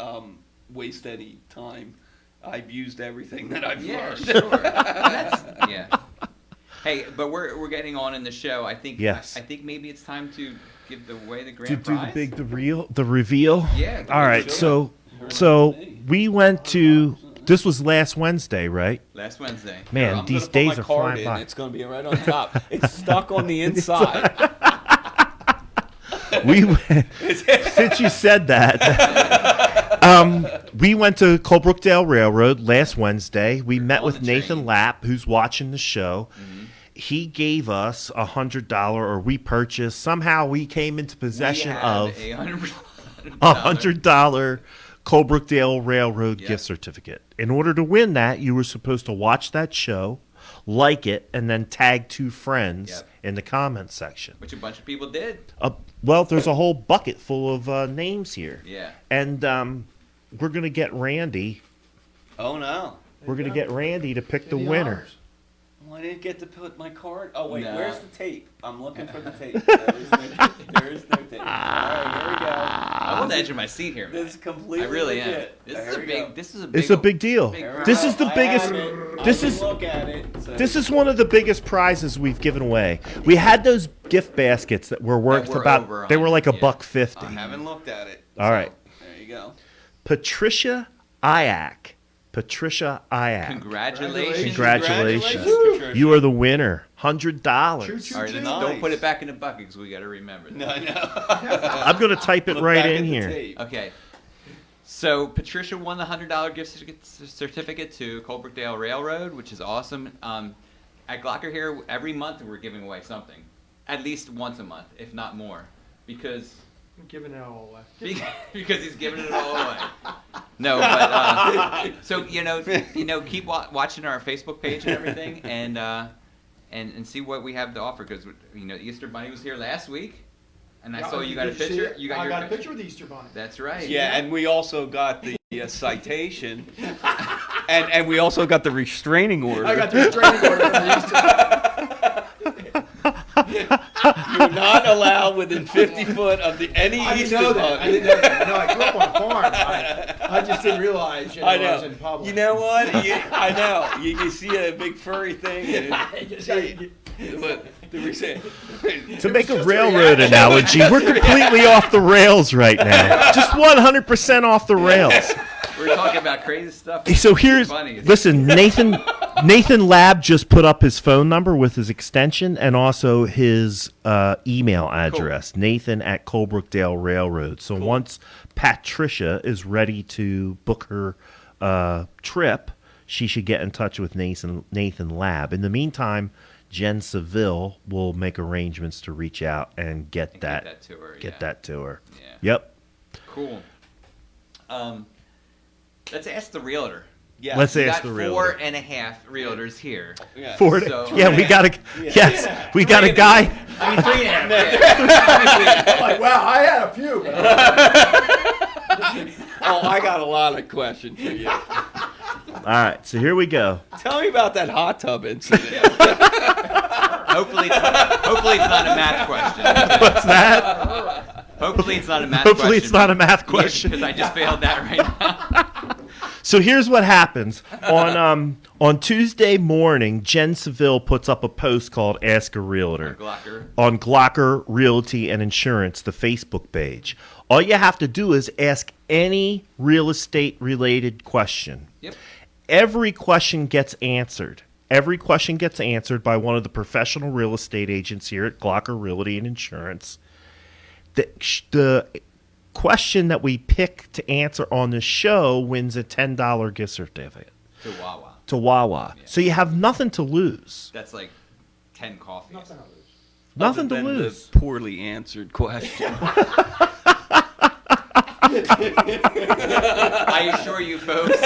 waste any time. I've used everything that I've Yeah, learned. sure. Yeah. Hey, but we're getting on in the show. I think. Yes. I think maybe it's time to give away the To grand do prize. the reveal. Yeah. All right. Sure. So we went to. This was last Wednesday, right? Last Wednesday. Man, I'm these gonna put days my are card flying in. by. It's going to be right on top. It's stuck on the inside. We went, since you said that, we went to Colebrookdale Railroad last Wednesday. We met On with the Nathan train. Lapp, who's watching the show. He gave us $100, or we purchased. Somehow we came into possession of a $100 Colebrookdale Railroad Yeah. gift certificate. In order to win that, you were supposed to watch that show, like it, and then tag 2 friends Yep. in the comments section. Which a bunch of people did. Well, there's a whole bucket full of names here. Yeah. And we're going to get Randy. Oh, no. We're going to get Randy to pick the Give me winner. honors. Well, I didn't get to put my card. Oh, wait. No. Where's the tape? I'm looking for the tape. There is no tape. All right, here we go. I'm on the edge of my seat here, man. This is completely I really am. legit. This There is a we big. go. This is a big. It's a big deal. big There we This go. is the I biggest. have it. This I is can look at it. So. this is one of the biggest prizes we've given away. We had those gift baskets that were worth were about. over They were like $100, yeah. $1.50. I haven't looked at it. All right. There you go. Patricia Iac. Patricia Iac. Congratulations. Congratulations. Patricia. You are the winner. $100. Choo choo All right, choo. then Nice. don't put it back in the bucket because we got to remember that. No, no. I'm going to type it Look right back in at the here. tape. Okay. So Patricia won the $100 gift certificate to Colebrookdale Railroad, which is awesome. At Glocker here, every month we're giving away something, at least once a month, if not more, because I'm giving it all away. because he's giving it all away. No, but so keep watching our Facebook page and everything, and see what we have to offer because Easter Bunny was here last week, and I saw you got a Did see picture. it? You got I your got a picture with the Easter Bunny. That's right. Yeah, and we also got the citation, and we also got the restraining order. I got the restraining order from the Easter You're not allowed within 50 foot of any I didn't Easter know that. I bunny. didn't know that. No, I grew up on a farm. I just didn't realize I I was know. in public. You know what? I know. You see a big furry thing. And Just how you Did we say? To make a railroad analogy, we're completely off the rails right now. Just 100% off the rails. We're talking about crazy stuff. So here's, Funny. listen, Nathan Lab just put up his phone number with his extension and also his email address, Nathan at Colebrookdale Railroad. So once Patricia is ready to book her trip, she should get in touch with Nathan Lab. In the meantime, Jen Seville will make arrangements to reach out and get that to her. Get that to her. Yeah. Yep. Cool. Let's ask the realtor. Yeah. Let's We ask got the realtor. 4.5 realtors here. Yeah. So- Yeah, we got a yes, we got a guy. I mean, 3.5. I'm like, wow, I had a few. But Oh, I got a lot of questions for you. All right, so here we go. Tell me about that hot tub incident. Hopefully it's not a math question. What's that? Hopefully it's not a math question. Hopefully it's not a math question. Because I just failed that right now. So here's what happens. On Tuesday morning, Jen Seville puts up a post called Ask a Realtor Glocker. on Glocker Realty and Insurance, the Facebook page. All you have to do is ask any real estate related question. Yep. Every question gets answered. Every question gets answered by one of the professional real estate agents here at Glocker Realty and Insurance. The question that we pick to answer on the show wins a $10 gift certificate To Wawa. to Wawa. Yeah. So you have nothing to lose. That's like 10 coffees. nothing to lose. Nothing to Other than lose. The poorly answered question. I assure you, folks,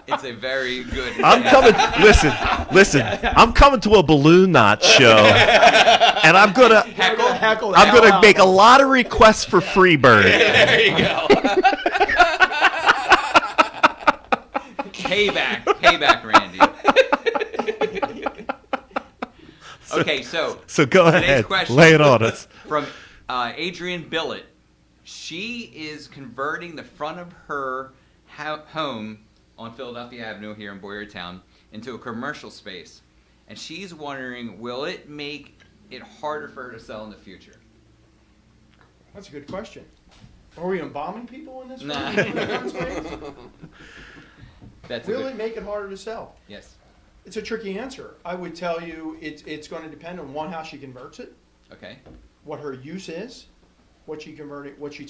it's a very good. I'm coming. Listen. I'm coming to a balloon knot show, and I'm gonna Heckle. make a lot of requests for Freebird. There you go. Payback, Randy. Okay, so So go today's ahead, question lay it on us. from Adrian Billett. She is converting the front of her home on Philadelphia Avenue here in Boyertown into a commercial space, and she's wondering, will it make it harder for her to sell in the future? That's a good question. Are we embalming people in this? Nah. That's a Will good, it make it harder to sell? yes. It's a tricky answer. I would tell you it's going to depend on one, how she converts it, Okay. what her use is, what she's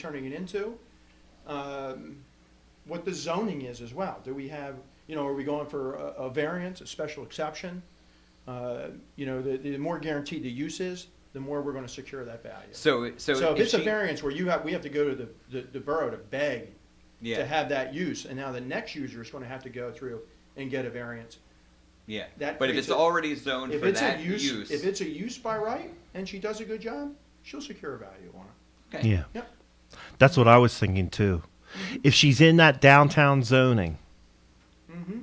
turning it into, what the zoning is as well. Do we have, are we going for a variance, a special exception? The more guaranteed the use is, the more we're going to secure that value. So if it's a variance where we have to go to the borough to beg to have that use, and now the next user is going to have to go through and get a variance. Yeah. That But if creates it's a- already zoned If for it's that a use, if it's a use by right and she does a good job, she'll secure a value on it. okay. Yeah, Yep. that's what I was thinking too. If she's in that downtown zoning, Mm-hmm.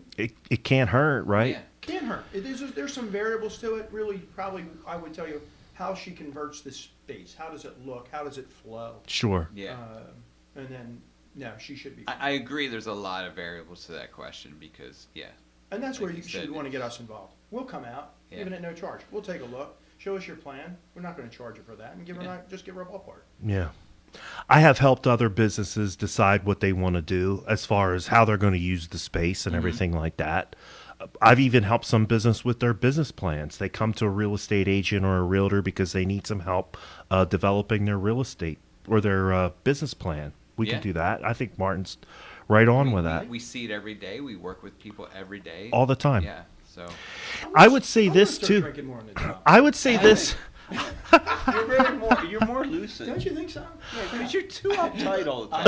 it can't hurt, right? Yeah. Can hurt. There's some variables to it. Really, probably, I would tell you how she converts this space. How does it look? How does it flow? Sure. Yeah. And then, no, she should be. I agree. There's a lot of variables to that question because, yeah. And that's like where you you said, should want to get us involved. We'll come out, Yeah. even at no charge. We'll take a look. Show us your plan. We're not going to charge you for that, and just give her a ballpark. Yeah. I have helped other businesses decide what they want to do as far as how they're going to use the space and everything like that. I've even helped some business with their business plans. They come to a real estate agent or a realtor because they need some help developing their real estate or their business plan. We Yeah. can do that. I think Martin's right on with that. We see it every day. We work with people every day. All the time. Yeah. So I would say I'm this gonna start too. Drinking more in the job. I would say this. You're more lucid. Don't you think so? Because you're too uptight all the time.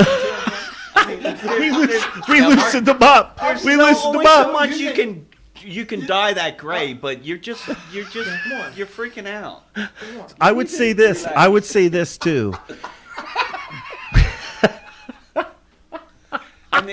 We loosened them up. We loosened them so up. much you can dye that gray, but you're freaking out. I would say this. I would say this too. And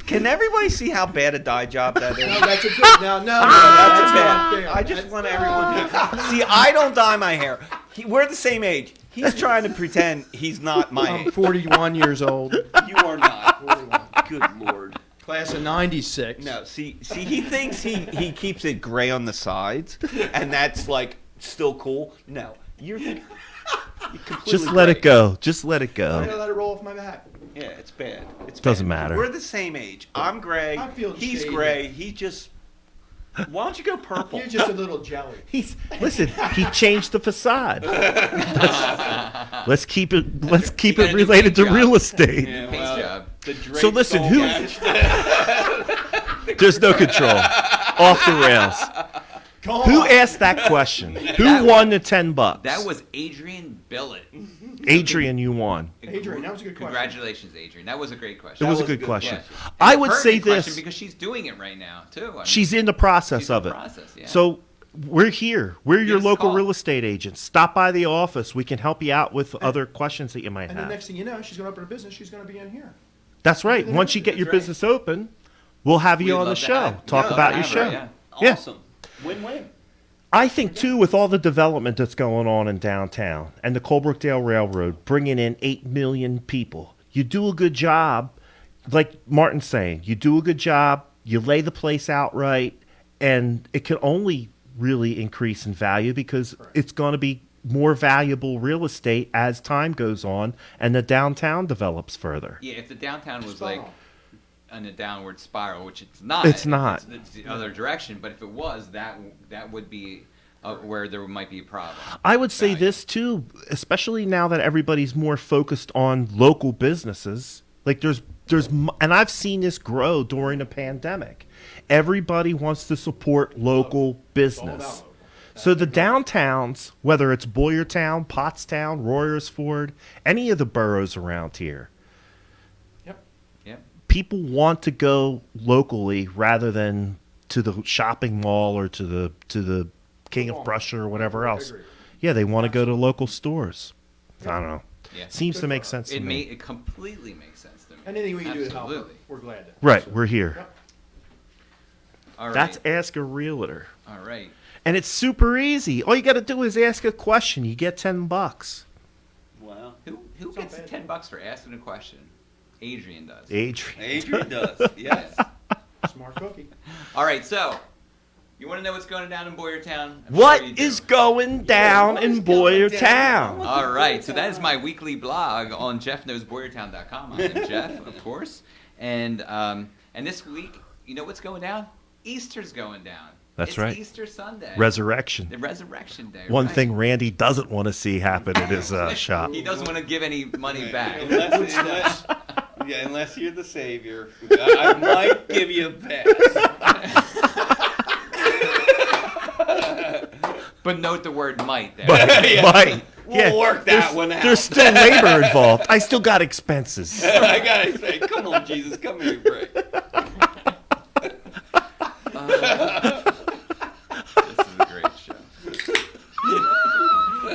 can everybody see how bad a dye job that is? No, that's a good. No, That's that's bad. I just want everyone to see. I don't dye my hair. We're the same age. He's trying to pretend he's not my I'm age. 41 years old. You are not. 41. Good Lord. Class of '96. No, see, he thinks he keeps it gray on the sides, and that's like still cool. No, you're completely Just let gray. it go. Just let it I'm go. gonna let it roll off my back. Yeah, it's bad. It's Doesn't bad. matter. We're the same age. I'm gray. I feel He's shady. gray. He just. Why don't you go purple? You're just a little jelly. Listen. He changed the facade. Let's keep it. Let's keep You it gotta do related to paint real job. estate. Yeah, Paint well, job. the drapes So listen, all who- matched. There's no control. Off the rails. Come Who on. asked that question? Who won the $10? That was Adrian Billett. Adrian. You won. Adrian, that was a good question. Congratulations, Adrian. That was a great question. It was a was a good good question. question. I And a would say pertinent question this. because she's doing it right now too. I mean, She's in the process she's in of the it. process, yeah. So we're here. We're your Give us a local call. real estate agents. Stop by the office. We can help you out with other questions that you might And the have. next thing you know, she's going to open a business. She's going to be in here. That's right. Once you get your That's right. business open, we'll have you We'd on the love to show. have- Talk yeah, about your have show. her, yeah. Yeah. Awesome. Win-win. I think too, with all the development that's going on in downtown and the Colebrookdale Railroad bringing in 8 million people, you do a good job. Like Martin's saying, you do a good job. You lay the place out right, and it can only really increase in value because it's going to be more valuable real estate as time goes on and the downtown develops further. Yeah, if the downtown was Spot like on. in a downward spiral, which it's not. It's not. It's the other direction. But if it was, that would be where there might be a problem. I would say Value. this too, especially now that everybody's more focused on local businesses. Like and I've seen this grow during the pandemic. Everybody wants to support local business. local. So the downtowns, whether it's Boyertown, Pottstown, Royersford, any of the boroughs around here, Yep. Yep. people want to go locally rather than to the shopping mall or to the King of Walmart. Prussia or whatever I else. agree. Yeah, they want to go to local stores. I don't know. Yeah. Seems Good to for make her. sense to It me. it completely makes sense to me. Anything we can do to help her, Absolutely. we're glad to. Right, we're here. Yep. All right. That's Ask a Realtor. All right. And it's super easy. All you got to do is ask a question. You get $10. Wow. Who It's gets not the bad. $10 for asking a question? Adrian does. Adrian. Adrian does. Yes. Smart cookie. All right. So, you want to know what's going down in Boyertown? I'm What sure you do. is going down what in is going Boyertown? down? All right, so that is my weekly blog on jeffknowsboyertown.com. I am Jeff, of course, and this week, you know what's going down? Easter's going down. That's It's right. Easter Sunday. Resurrection. The Resurrection Day. One right. thing Randy doesn't want to see happen in his shop. He doesn't want to give any money back. Unless you're the savior, I might give you a pass. But note the word might there. Right. We'll work that one out. There's still labor involved. I still got expenses. I gotta say, come on, Jesus, come here, break. This is a great show.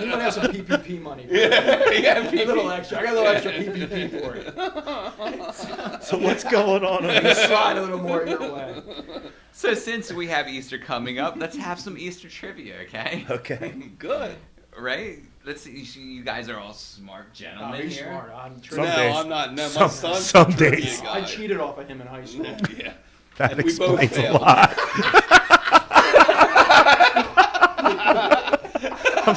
You might have some PPP money. Yeah, A little extra. I got a little extra PPP for you. So what's going on? Slide a little more your way. So since we have Easter coming up, let's have some Easter trivia, okay? Okay. Good. Right? Let's see. You guys are all smart Oh, gentlemen he's here. smart. I'm Some trivia. No, days. I'm not. No, my Some- son's some a trivia days. guy. I cheated off of him in high school. Yeah. That We both explains a failed. lot. I'm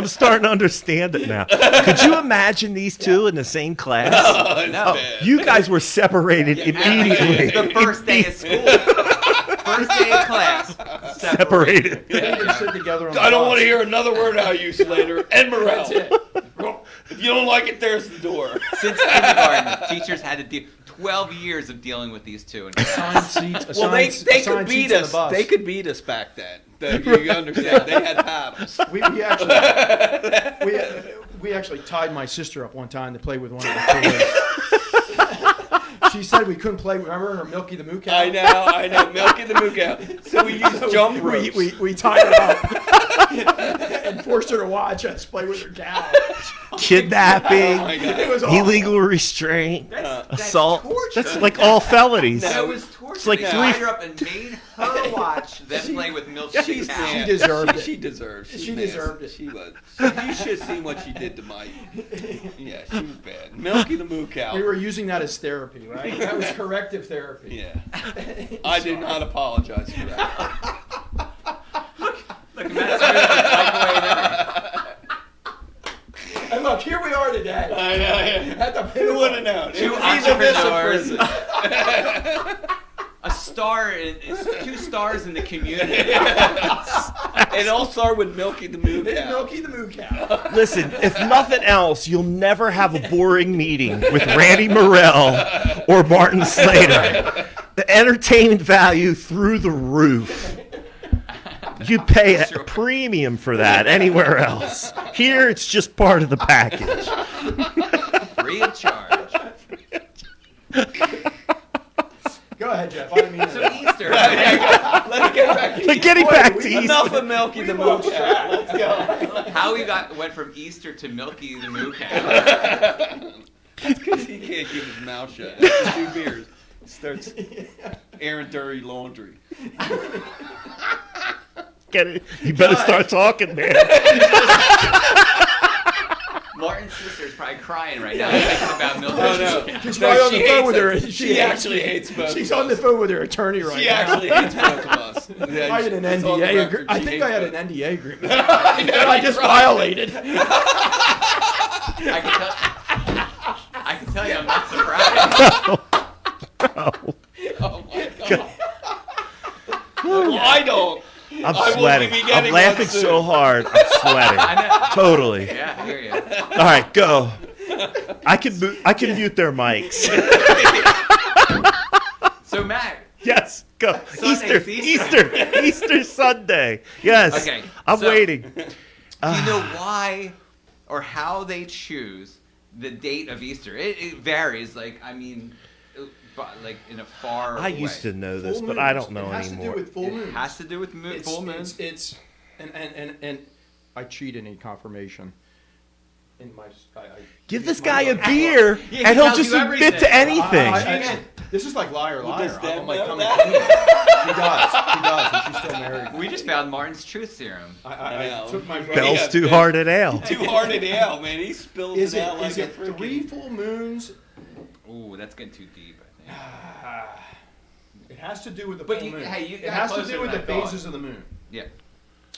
starting to understand it now. Could you imagine these two in the same class? Oh, it's No. bad. You guys were separated immediately. The first day of school. First day of class. Separated. They didn't even sit together on the I don't bus. want to hear another word out of you, Slater. And Morrell. That's it. If you don't like it, there's the door. Since kindergarten, teachers had to deal 12 years of dealing with these two. In class. Assigned seats. Well, they assigned could beat seats on the us. bus. They could beat us back then. You understand? They had paddles. We actually tied my sister up one time to play with one of the toys. She said we couldn't play. Remember her Milky the Moo Cow? I know. Milky the Moo Cow. So we used jump ropes. We tied her up and forced her to watch us play with her cow. Kidnapping, Oh my God. It was awful. illegal restraint, That's assault. torture. That's like all felonies. That was torture. It's like They three- tied her up and made her watch them play with Milky the She's Cow. She deserved it. She deserved. She deserved it. She was. You should have seen what she did to Mike. Yeah, she was bad. Milky the Moo Cow. We were using that as therapy, right? right? That was corrective therapy. Yeah. I do not apologize for that. Look, Matt's like way there. And look, here we are today. I know. At the Who would have known? Two It was either this or entrepreneurs. prison. A star, it's 2 stars in the community. It all started with Milky the Moo It's Cow. Milky the Moo Cow. Listen, if nothing else, you'll never have a boring meeting with Randy Morrell or Martin Slater. The entertainment value through the roof. You pay a premium for that anywhere else. Here, it's just part of the package. Free of charge. Go ahead, Jeff. I didn't mean So to. Easter. Let's get back to But getting back to Enough Easter. of Milky the Moo Cow. Let's go. How we went from Easter to Milky the Moo Cow. That's because he can't keep his mouth shut. After 2 beers, he starts airing dirty laundry. Get it? You better start talking, man. Martin's sister is probably crying right now thinking about Milky Oh, the no. Moo Cow. She's No, probably on she the phone hates with it. her. She actually hates both She's of on the us. phone with her attorney right She now. actually hates both of us. Yeah, I had an it's on the NDA record. agreement. I She think I hates had both. an NDA agreement that I just violated. I can tell you I'm not surprised. Oh my god. Well, I don't. I'm I will sweating. be I'm getting laughing one soon. so hard. I'm sweating. I know. Totally. Yeah, I hear you. All right, go. I can mute their mics. So Matt, Yes, go. Sunday's Easter Sunday. Yes. Okay, I'm so- waiting. do you know why or how they choose the date of Easter? It varies. Like I mean, but like in a far. I used way. to know this, Full but I moons. don't know It has anymore. to do with full It moons. has to do with full moons. It's and I cheated in confirmation. In my, Give this guy a beer, he and he'll tells just you admit everything. to anything. This is like liar, Well, liar. does Deb I'm like know coming that? clean. He does, and she's still married. We just found Martin's truth serum. I know. took my Bell's Yeah, too Ben. hard at ale. Too hard at ale, man. He spills Is it out like is a it freaking... 3 full moons? Ooh, that's getting too deep. I think. It has to do with the But full you- moon. hey, you It got has to closer do with than the I thought. phases of the moon. Yeah,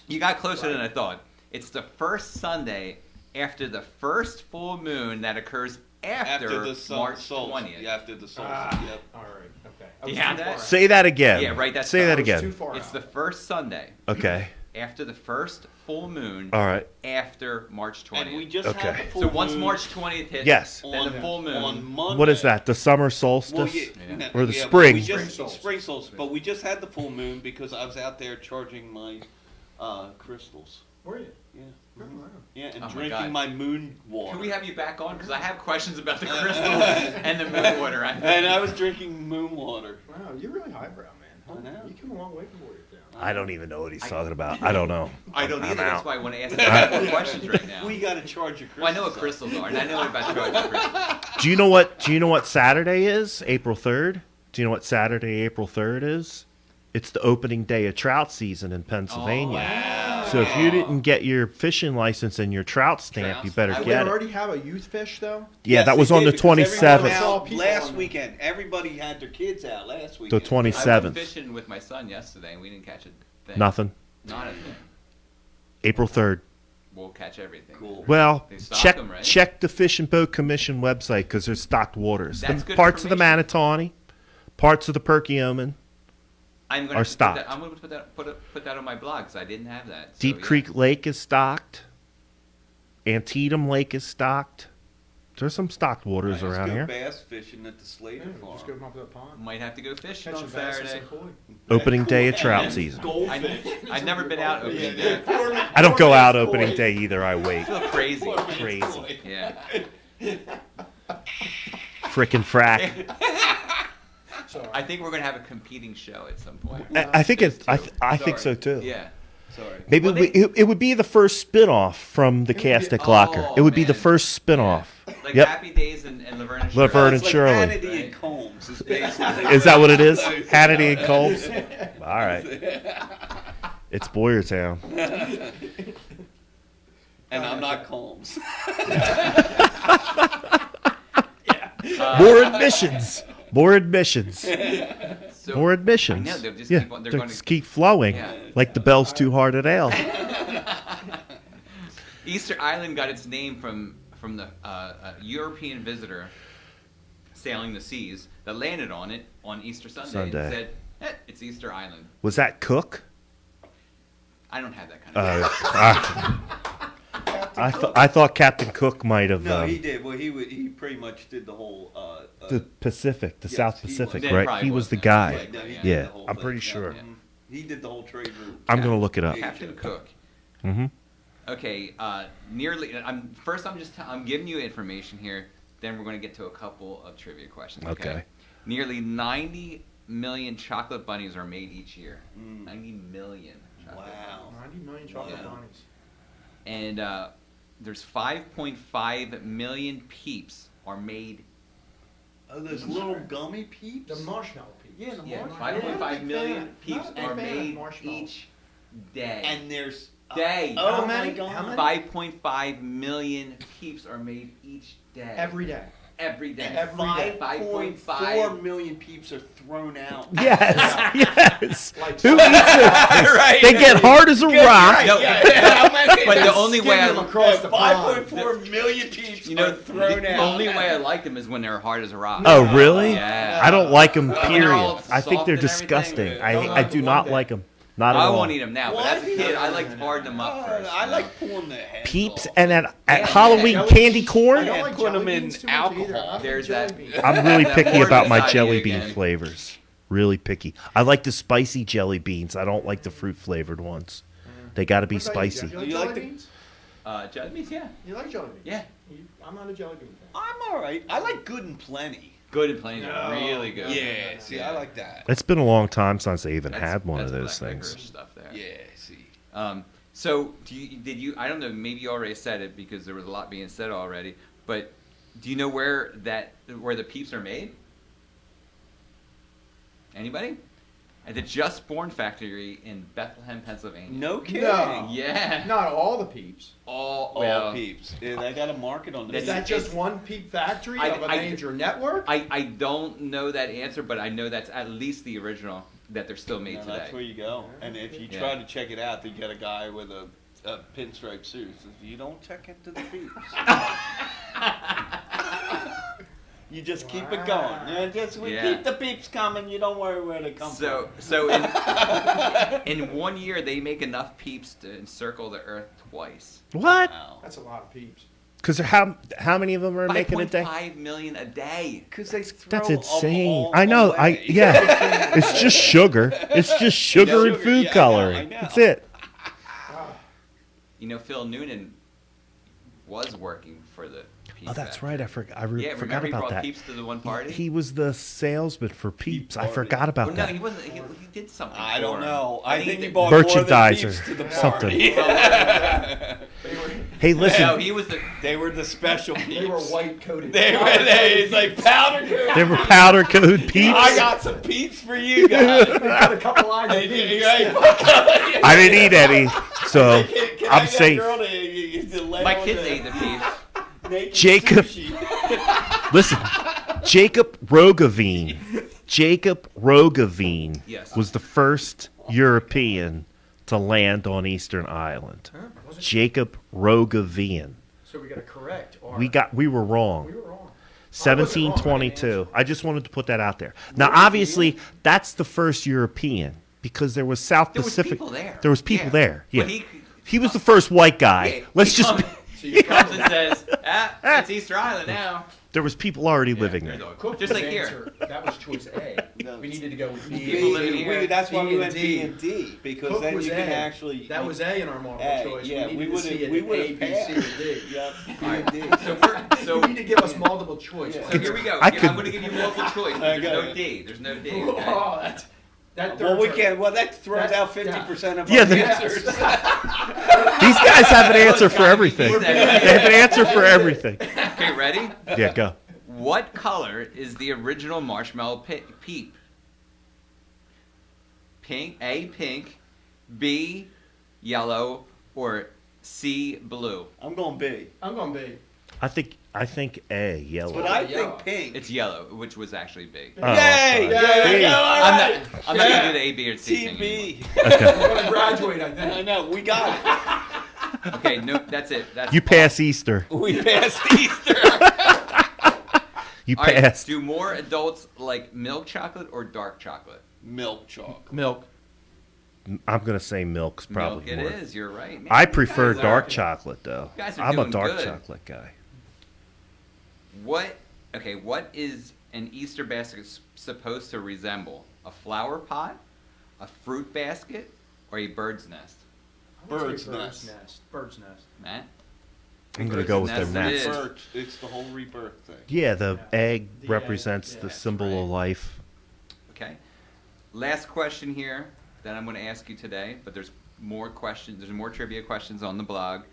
you got closer than I thought. It's the first Sunday after the first full moon that occurs after the sun March solstice. 20th. Yeah, after the solstice. Yep. All right. Okay. I Do you was have too that? far. Say that again. Yeah, right, that's Say fine. that I was again. too far It's out. the first Sunday Okay. after the first full moon All right. after March 20th. And we just Okay. had the full so once moon March 20th hits, Yes. then the full moon. on Monday. What is that? The summer solstice? Well, Yeah. no, Or the yeah, spring? We just, Spring solstice. spring solstice. But we just had the full moon because I was out there charging my crystals. Were you? Yeah. Oh, wow. Yeah, and Oh my drinking God. my moon water. Can we have you back on? Because I have questions about the crystal and the moon water. And I was drinking moon water. Wow, you're really highbrow, man. I know. You come a long way from where you're down. I don't even know what he's talking about. I don't know. I don't I'm either. That's out. why I want to ask you more questions right now. We got to charge your crystals. Well, I know what crystals are, and I know about charging crystals. Do you know what? Do you know what Saturday is? April 3rd. Do you know what Saturday, April 3rd is? It's the opening day of trout season in Pennsylvania. wow. So if you didn't get your fishing license and your trout stamp, Trout you better stamp. Did they get it. already have a youth fish, though? Yeah, Yes, that was they on the did, because everyone 27th. Saw out people last on- weekend. Everybody had their kids out last The weekend. 27th. I went fishing with my son yesterday, and we didn't catch a thing. Nothing. Not a thing. April 3rd. We'll catch everything. Cool. Well, They stock check 'em, right? check the Fish and Boat Commission website because there's stocked waters. That's The good parts of the information. Manitawny, parts of the Perkiomen, I'm gonna are put stocked. That, I'm going to put that on my blog because I didn't have that. So, Deep yeah. Creek Lake is stocked. Antietam Lake is stocked. There's some stocked waters Let's around go here. bass fishing at the Slater Yeah, farm. just go up to the pond. Might have to go fishing Catch on some bass and Saturday. some koi. Opening day of trout season. I've never been out opening day. I don't go out opening day either. I wait. I feel crazy. Crazy. Yeah. Frickin' frack. Sorry. I think we're going to have a competing show at some point. I think it. I think so too. Yeah. Sorry. Maybe Well, they- it would be the first spin-off from the cast at Glocker. Oh, It would be the man. first spin-off. Like Yep. Happy Days and Laverne and Laverne Shirley. and It's like Shirley. Hannity Right. and Combs is basically. Is that what it is? Hannity and Combs? All right. It's Boyertown. And I'm not Combs. More admissions. More admissions. So, More admissions. I know, they'll just yeah, keep on- they're they'll gonna- just keep flowing Yeah. like the Bell's Too Hard at Ale. Easter Island got its name from the European visitor sailing the seas that landed on it on Easter Sunday. And said, it's Easter Island. Was that Cook? I don't have that kind of. I thought Captain Cook might have. No, he did. Well, he pretty much did the whole. The Pacific, the Yes, South he was. Pacific, Then right? probably He was was the then. guy. Yeah, no, he did Yeah, the whole I'm thing. pretty sure. Yeah. He did the whole trade route. I'm gonna look it up. Captain Cook. Mm-hmm. Okay, nearly. I'm giving you information here. Then we're going to get to a couple of trivia questions. Okay. Nearly 90 million chocolate bunnies are made each year. Mm. 90 million. Chocolate Wow. bunnies. 90 million chocolate Yeah. bunnies. And there's 5.5 million peeps are made. Oh, those little gummy peeps. The marshmallow peeps. Yeah, the Yeah, marshmallow. 5.5 million Not a peeps big are fan of made marshmallow. each day. And there's Day. Oh How my many? god. How many? 5.5 million peeps are made each day. Every day. Every day. And Every day. 5.4 million peeps are thrown out. Yes, yes. Like Who eats this? Right. They get hard as a rock. No, but the only way Skim them I across the pond. 5.4 million peeps you know are thrown the out. only way I like them is when they're hard as a rock. Oh, really? Yeah. I don't like them. When they're Period. all I think they're soft and everything. disgusting. Don't I like do them not one like bit. them. Not at I all. won't eat them now, but as a What? kid, I liked to hard them up first. I like pulling the heads Peeps off. and at Yeah, Halloween jelly- candy I corn. don't Yeah, like put 'em jelly in beans too much either. alcohol. I don't There's like that- jelly beans. I'm really That picky Morgan's about my idea jelly bean again. flavors. Really picky. I like the spicy jelly beans. I don't like the fruit flavored ones. They got to be What about you, spicy. Jeff? You like You jelly like the- beans? Jelly beans, yeah. You like jelly beans? Yeah. I'm not a jelly bean fan. I'm all right. I like good and plenty. Good and plain. No. Really good. Yeah, see, I like that. It's been a long time since I even That's- had one of that's those black things. licorice stuff there. Yeah, see. So, did you? I don't know. Maybe you already said it because there was a lot being said already. But do you know where the peeps are made? Anybody? At the Just Born factory in Bethlehem, Pennsylvania. No kidding. No. Yeah. Not all the peeps. All All peeps. Yeah, they got a market on Is Is this. that just one peep factory I- of a I- major network? I don't know that answer, but I know that's at least the original that they're still made No, today. that's where you go. And if you Yeah. try to check it out, you get a guy with a pinstripe suit. Says, you don't check into the peeps. You just keep it going. We Yeah. keep the peeps coming. You don't worry where they come So in 1 year they make enough peeps to encircle the Earth twice. What? from. Wow. That's a lot of peeps. Because how many of them are making a day? 5.5 million a day. Because they throw That's them insane. all I know. away. Yeah. It's just sugar. It's just sugar and Sugar, food yeah, I coloring. know. That's it. You know, Phil Noonan was working for the Peeps. Oh, that's Factory. right. I forgot. Yeah, Forgot remember he about brought that. Peeps to the one party? He was the salesman for Peeps. I party. forgot about Well, no, that. he wasn't. He did something. I for don't him. know. I think he did- bought more than Merchandiser, peeps to the something. party. Hey, listen. No, he was the. They were the special peeps. They were white coated. It's like powder coat. They were powder coated Peeps. I got some peeps for you guys. They got a couple lines of peeps. I didn't eat any, so Can I'm I get a safe. girl to lay My on kids the ate the Peeps. naked Jacob. sushi? Listen, Jacob Roggeveen. Jacob Roggeveen Yes. was the first European to land on Eastern Island. Huh? Was it- Jacob Roggeveen. So we got to correct. Our, We were wrong. We were wrong. 1722. I just wanted to put that out there. Now, obviously, that's the first European because there was South There was Pacific. people there. There was people Yeah. there. Yeah, But he was the first white guy. Yeah, Let's he just. comes- So you comes and says, it's Easter Island now. There was people already living there. Cook Just was like here. answer. That was choice A. No, We needed to go with People B. living here. That's why B we and went D. B and D because Cook then was you can A. actually. That was A in our multiple A, choice. yeah, we we needed to would see have. it We in would A, have B, C, or passed. D. Yep. B All and D. right. So You need to give us multiple choice. So here we go. I I'm could- going to give you multiple choice. But there's Okay. no D. There's no D. Okay? Oh, that Well, we third can't. Well, that throws That- out 50% of Yeah, our the- answers. These guys have an answer for everything. They have an answer for everything. Okay, ready? Yeah, go. What color is the original marshmallow peep? Pink, A, pink, B, yellow, or C, blue? I'm going B. I'm going B. I think A, yellow. But I Yellow. think pink. It's yellow, which was actually B. Oh, Yay! sorry. Yay! All right. I'm not gonna do the A, B, or C thing anymore. TV. We're gonna graduate, I I think. know. We got it. Okay, no, that's it. That's You pass Easter. We passed Easter. You All right, passed. do more adults like milk chocolate or dark chocolate? Milk chocolate. Milk. I'm gonna say milk's probably Milk, more. it is. You're right. Man, I you prefer guys dark are- chocolate though. You guys are I'm a doing dark good. chocolate guy. What? Okay, what is an Easter basket supposed to resemble? A flower pot, a fruit basket, or a bird's nest? I would say Bird's nest. Bird's nest. Matt? I'm gonna Bird's go with the nest it nest. is. Rebirth. It's the whole rebirth thing. Yeah, the egg The represents egg, the yeah, symbol right. of life. Okay. Last question here that I'm going to ask you today, but there's more questions. There's more trivia questions on the blog.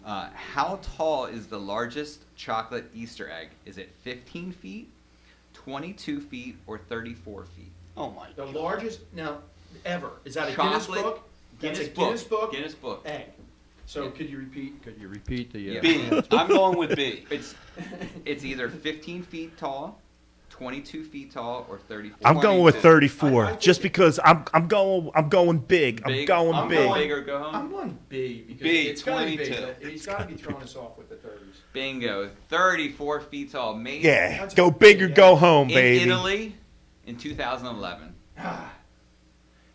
How tall is the largest chocolate Easter egg? Is it 15 feet, 22 feet, or 34 feet? Oh my The god. largest, now, ever. Is that a Chocolate- Guinness book? That's Guinness a Guinness book Guinness book. egg. So Yeah. could you repeat the? Yeah. B. I'm going with B. It's either 15 feet tall, 22 feet tall, or 34. I'm going with 22. 34, I think just it- because I'm going big. I'm Big? going I'm big. going- Big or go home? I'm going B because B, it's got to be 22. big. He's got to be throwing us off with the 30s. Bingo. 34 feet tall. Made Yeah, That's go a- big or go home, in baby. Italy in 2011. Ah,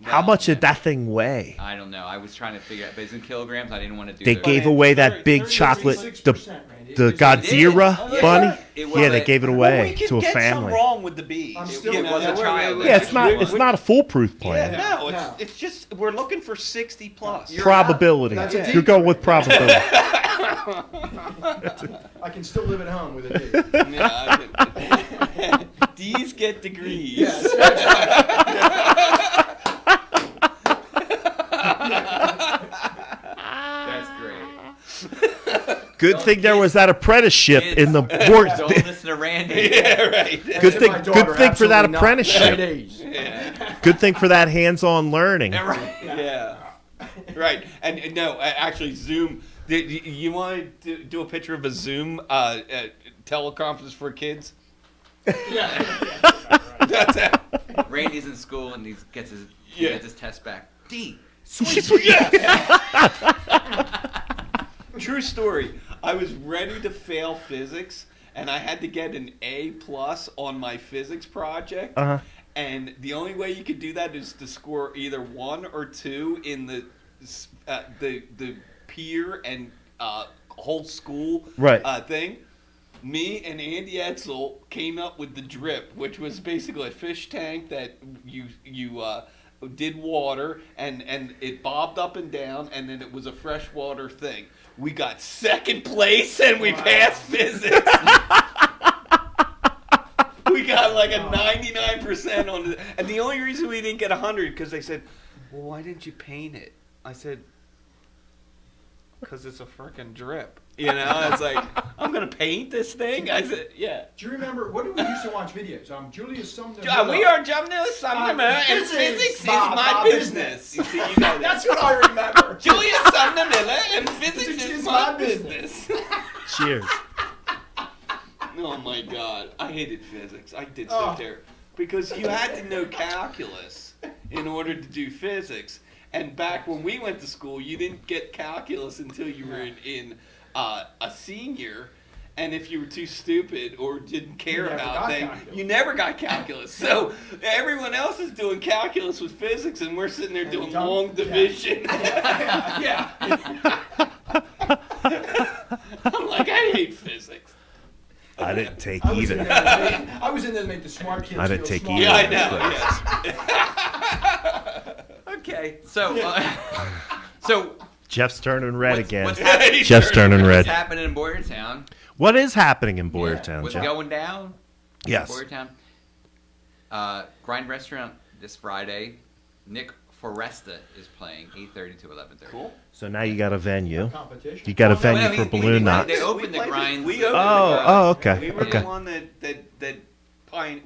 How much did that thing weigh? I don't know. I was trying to figure out, but it's in kilograms. I didn't want to do They the- gave But away it's that big 30, chocolate, 36%, Randy. the It's- Godzilla Yeah. bunny. It was Yeah, they a- gave it Well, away we could to a get family. some wrong with the B's. I'm It- still it was a child. Yeah, it's not a foolproof plan. Yeah. No, No. it's just we're looking for 60 plus. You're Probability. That's a You're D. going with probability. I can still live at home with a D. Yeah, D's get degrees. Yes. That's great. Good thing there was that apprenticeship Kids, in the don't board. listen to Randy. Yeah, right. Good thing- good thing for that apprenticeship. Yeah. Good thing for that hands-on learning. Yeah, right. Yeah. Right. And no, actually, Zoom. You want to do a picture of a Zoom teleconference for kids? That's it. Randy's in school and he gets his test back. D. True story. I was ready to fail physics, and I had to get an A+ on my physics project. Uh-huh. And the only way you could do that is to score either 1 or 2 in the peer and whole school Right. thing. Me and Andy Edsel came up with the drip, which was basically a fish tank that you did water and it bobbed up and down, and then it was a freshwater thing. We got second place and we passed physics. We got like a 99% on it. And the only reason we didn't get 100 because they said, well, why didn't you paint it? I said, because it's a freaking drip. You know, it's like, I'm going to paint this thing? I said, yeah. Do you remember, what did we used to watch videos? Julius Sumner. We are Jumping Sumner, and physics is my business. You see, you know That's what I remember. Julius Sumner Miller, and physics is my business. Cheers. Oh my God, I hated physics. I did Oh. sit there because you had to know calculus in order to do physics. And back when we went to school, you didn't get calculus until you were in a senior. And if you were too stupid or didn't care never about got things, calculus. you never got calculus. So everyone else is doing calculus with physics, and we're sitting there doing dumb- long yeah. division. Yeah. I'm like, I hate physics. I didn't take I was in either. there to make, I was in there to make the smart kids I didn't feel take smart. either. Yeah, I know. Yes. Okay, so Jeff's turning red again. What's happening? Jeff's turning What's red. happening in Boyertown? What is happening in Boyertown, What's Jeff? going down? Yes. Boyertown. Grind Restaurant this Friday. Nick Foresta is playing 8:30 to 11:30. Cool. So now you got a venue. Competition. You got a Well, venue Well, for we balloon played- knots. They opened the played Grind. We opened Oh, the grind. oh, okay, We were okay. the one that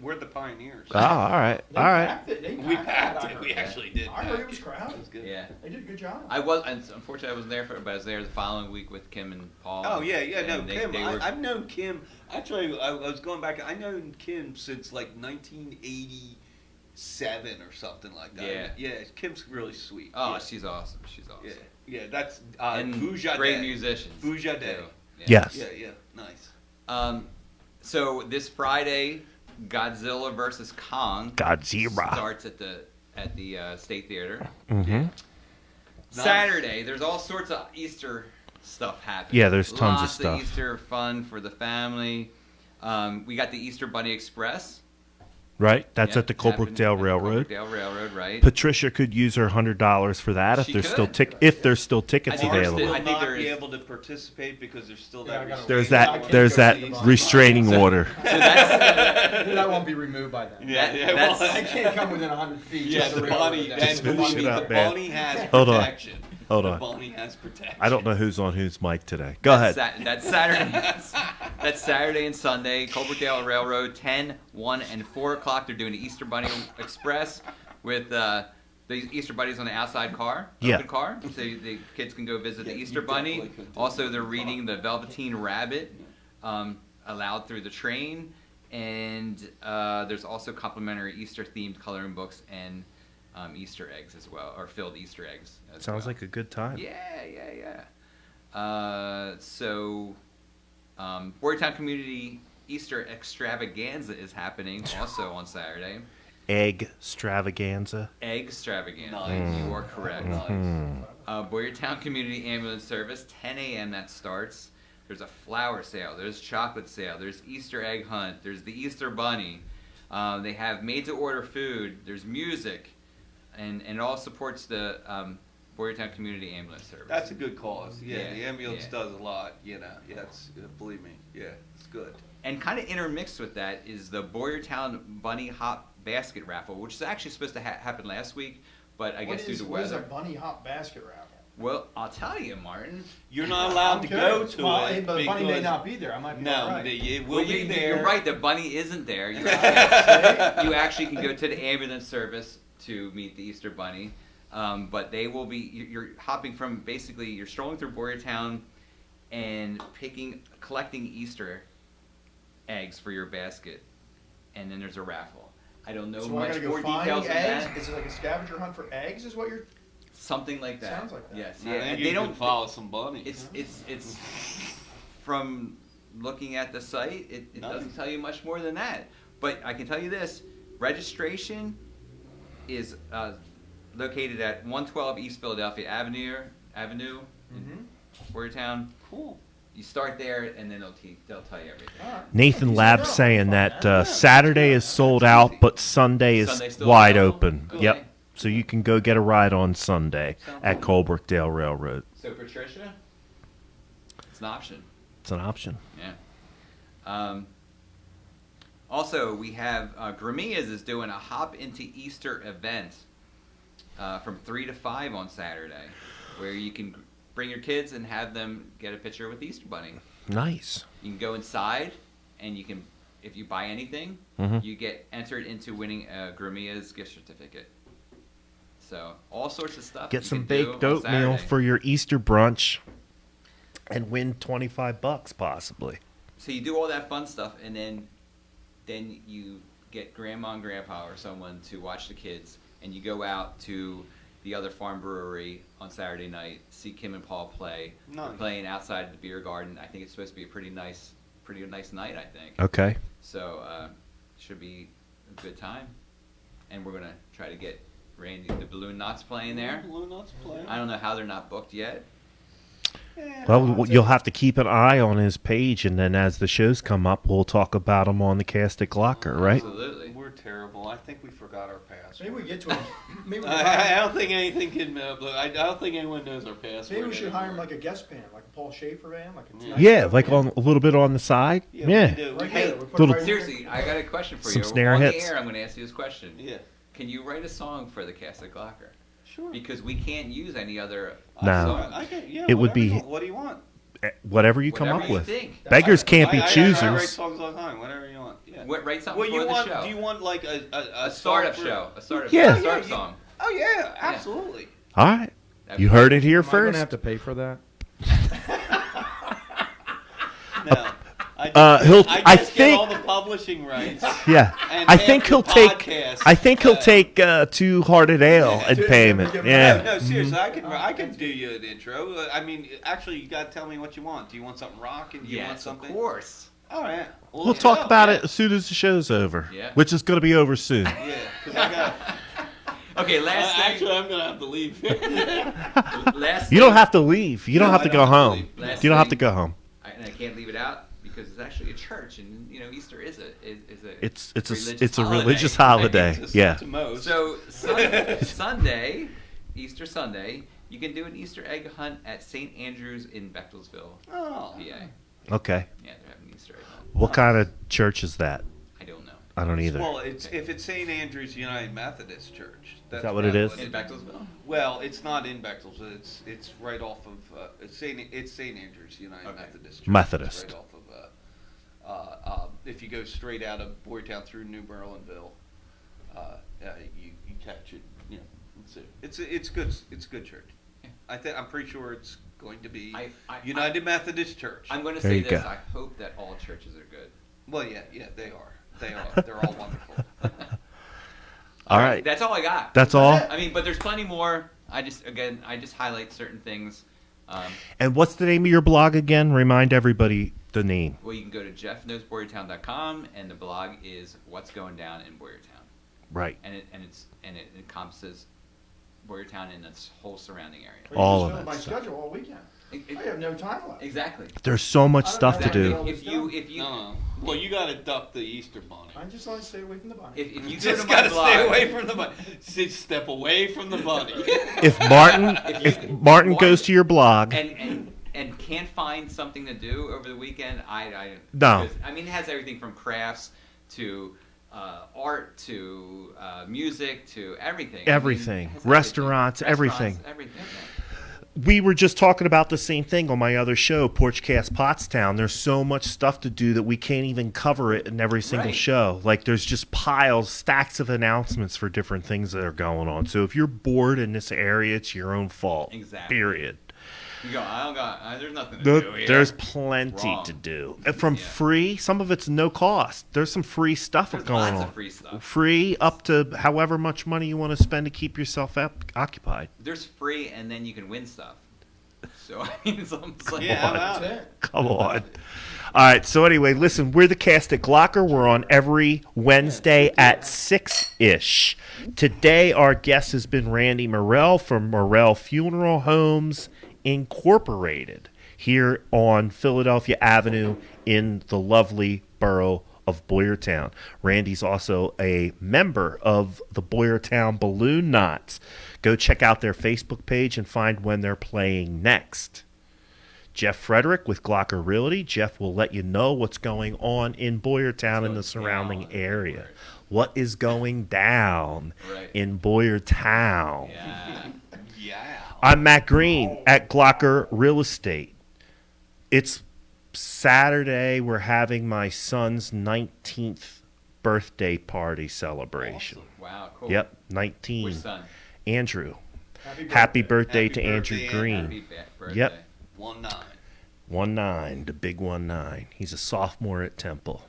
we're the pioneers. Oh, all right, They all right. packed it. They We packed I it. heard. We actually did. I heard pack it was crowded. It was good. Yeah. They did a good job. I was, and unfortunately, I wasn't there for it, but I was there the following week with Kim and Paul. Oh yeah, yeah. and No, they- Kim. they were- I've known Kim. Actually, I was going back. I've known Kim since like 1987 or something like that. Yeah. Yeah. Kim's really sweet. Oh, yeah. she's awesome. She's awesome. Yeah. Yeah. That's And Vuja great Day. musicians. Vuja Day. too. Yeah. Yes. Yeah. Yeah. Nice. So this Friday, Godzilla versus Kong Godzilla. starts at the State Theater. Mm-hmm. Saturday, there's all sorts of Easter stuff happening. Yeah, there's tons of Lots stuff. Easter fun for the family. We got the Easter Bunny Express. Right? That's Yeah, at the happening Colebrookdale at the Railroad. Colebrookdale Railroad, right? Patricia could use her $100 for that if She there's still could. if there's still tickets I think there's available. still- I think not there be is- able to participate because there's still Yeah, I that. gotta- There's I that can't there's go that see the restraining order. So that's That won't be removed by then. Yeah, That- yeah, that's- well, I can't come within 100 feet. Yeah, just the to bunny. railroad. Just The finish bunny, it up, the man. bunny has Hold on. protection. Hold The on. bunny has protection. I don't know who's on whose mic today. Go ahead. That's Saturday. That's Saturday and Sunday. Colebrookdale Railroad, 10, 1, and 4 o'clock. They're doing the Easter Bunny Express with the Easter Bunnies on the outside car, Yeah. open car, so the kids can go visit Yeah, the you Easter Bunny. definitely could do Also, that. they're reading the Velveteen Rabbit, allowed through the train, and there's also complimentary Easter-themed coloring books and Easter eggs as well, or filled Easter eggs. As Sounds well. like a good time. Yeah. So, Boyertown Community Easter Extravaganza is happening also on Saturday. Egg extravaganza. Egg Extravaganza. Nice. You are correct. Mm. Boyertown Community Ambulance Service, 10 a.m. that starts. There's a flower sale. There's chocolate sale. There's Easter egg hunt. There's the Easter bunny. They have made-to-order food. There's music. And it all supports the Boyertown Community Ambulance Service. That's a good cause. Yeah, Yeah, the ambulance yeah. does a lot. You know, yeah, it's believe me. Yeah, it's good. And kind of intermixed with that is the Boyertown Bunny Hop Basket Raffle, which is actually supposed to happen last week, but I guess due to What is a weather. bunny hop basket raffle? Well, I'll tell you, Martin. You're not allowed I'm to curious. go to Well, it. but the bunny may because- not be there. I might be No, right. it will Well, be there. You're right. The bunny isn't there. You See? actually can go to the ambulance service to meet the Easter Bunny, but they will be. You're hopping from basically you're strolling through Boyertown and collecting Easter eggs for your basket, and then there's a raffle. I don't know So I much gotta go more find details than eggs? that. Is it like a scavenger hunt for eggs? Is what you're? Something like that. Sounds like that. Yes. I Yeah. think And you they can don't follow some bunnies. It's from looking at the site. It Nice. doesn't tell you much more than that. But I can tell you this: registration is located at 112 East Philadelphia Avenue Mm-hmm. in Boyertown. Cool. You start there, and then they'll tell you everything. All right. Nathan Easy to Lab's know. saying that Yeah. Saturday is sold out, but Sunday is Sunday's still wide available? open. Okay. Yep. So you can go get a ride on Sunday Sounds at Colebrookdale Railroad. So Patricia, it's an option. It's an option. Yeah. Also, we have Gramia's is doing a Hop into Easter event from 3 to 5 on Saturday, where you can bring your kids and have them get a picture with the Easter Bunny. Nice. You can go inside, and you can, if you buy anything, Mhm. you get entered into winning a Gramia's gift certificate. So all sorts of stuff. Get you some can do baked on oatmeal Saturday. for your Easter brunch and win $25 possibly. So you do all that fun stuff, and then you get grandma and grandpa or someone to watch the kids, and you go out to the other farm brewery on Saturday night, see Kim and Paul play. Nice. They're playing outside the beer garden. I think it's supposed to be a pretty nice night, I think. Okay. So should be a good time, and we're gonna try to get Randy the Balloon Knots playing there. Blue Nuts play. I don't know how they're not booked yet. Well, you'll have to keep an eye on his page, and then as the shows come up, we'll talk about them on the cast at Glocker, right? Absolutely. We're terrible. I think we forgot our password. Maybe we get to him. Maybe we, I don't think anything can. I don't think anyone knows our password. maybe we should hire him anymore. like a guest band, like a Paul Schaefer band, like a nice Yeah, show like band. on a little bit on the side. Yeah. Yeah. We do. Right Hey, there. We put it little- right in Seriously, I got a question for Some you. snare on hits. the air, I'm going to ask you this question. Yeah. Can you write a song for the cast at Glocker? Sure. Because we can't use any other No. songs. I can, yeah, It would whatever be- you want. What do you want? Whatever you come Whatever up you with. think. Beggars can't be I write choosers. songs all the time. Whatever you want. Yeah. Write something Well, for you the want? show. Do you want like a startup song for- show? A startup Yeah. show. A startup song. Oh yeah, absolutely. All right. That'd You be heard it here Am I going first. to have to pay for that? No. I just think- get all the publishing rights. Yeah. And I think half he'll the take. podcast, I think he'll take Two Hearted Ale in payment. No, No, Yeah. no, seriously, I can do you an intro. I mean, actually, you gotta tell me what you want. Do you want something rocking? Do you want Yes, of something? course. All right. Well, We'll you talk know, about yeah. it as soon as the show's over. Yeah. Which is going to be over soon. Yeah, because I got. Okay, last thing. Actually, I'm gonna have to leave. Last You don't thing- have to leave. You don't No, have I to don't go have to home. leave. Last You don't have to thing. go home. And I can't leave it out because it's actually a church, and Easter is a It's religious a religious holiday. Just Yeah. to most. So Sunday, Easter Sunday, you can do an Easter egg hunt at St. Andrews in Bechtelsville, Oh. PA. Okay. Yeah, they're having an Easter egg hunt. What kind of church is that? I don't know. I don't either. Well, if it's St. Andrew's United Methodist Church. That's that what it is? In Bechtelsville? Well, it's not in Bechtelsville. It's right off of it's St. Andrew's United Okay. Methodist Church. Methodist. It's right off of if you go straight out of Boyertown through New Berlinville, you catch it. You know, it's good. It's a good church. Yeah. I'm pretty sure it's going to be I- United Methodist Church. I'm going to There say you this. go. I hope that all churches are good. Well, yeah, they are. They are. They're all wonderful. All right. That's all I got. That's all? I mean, but there's plenty more. I just highlight certain things. And what's the name of your blog again? Remind everybody the name. Well, you can go to jeffknowsboyertown.com, and the blog is What's Going Down in Boyertown, Right. and it encompasses Boyertown and its whole surrounding area. All You of just it, know my so. schedule all weekend. I have no time left. Exactly. There's so much I don't stuff to know. do. If you No. Well, you got to duck the Easter bunny. I just want to stay away from the bunny. if you go Just to my gotta blog, stay away from the bunny. Step away from the bunny. If Martin goes to your blog, and can't find something to do over the weekend, No. because, I mean, it has everything from crafts to art to music to everything. I mean, Everything. it has Restaurants, everything. Everything. we were just talking about the same thing on my other show, Porchcast Pottstown. There's so much stuff to do that we can't even cover it in every single Right. show. Like, there's just piles, stacks of announcements for different things that are going on. So if you're bored in this area, it's your own fault. Exactly. Period. You go, I don't got, there's nothing to do here. There's plenty Wrong. to do. And from Yeah. free, some of it's no cost. There's some free stuff There's going lots on. of free stuff. Free up to however much money you want to spend to keep yourself occupied. There's free, and then you can win stuff. So, I mean, it's almost like, Yeah, I'm That's out. it. Come on. All right. So anyway, listen, we're the cast at Glocker. We're on every Wednesday at 6-ish. Today, our guest has been Randy Morrell from Morrell Funeral Homes Incorporated here on Philadelphia Avenue in the lovely borough of Boyertown. Randy's also a member of the Boyertown Balloon Knots. Go check out their Facebook page and find when they're playing next. Jeff Frederick with Glocker Realty. Jeff will let you know what's going on in Boyertown and the surrounding down. area. Right. What is going down Right. in Boyertown? yeah. Yeah. I'm Matt Green at Glocker Real Estate. It's Saturday. We're having my son's 19th birthday party celebration. Wow, cool. Yep, 19. Which son? Andrew. Happy Happy birthday Happy to Andrew birthday, Green. Happy birthday. Yep. 1-9. 1-9, the big 1-9. He's a sophomore at Temple.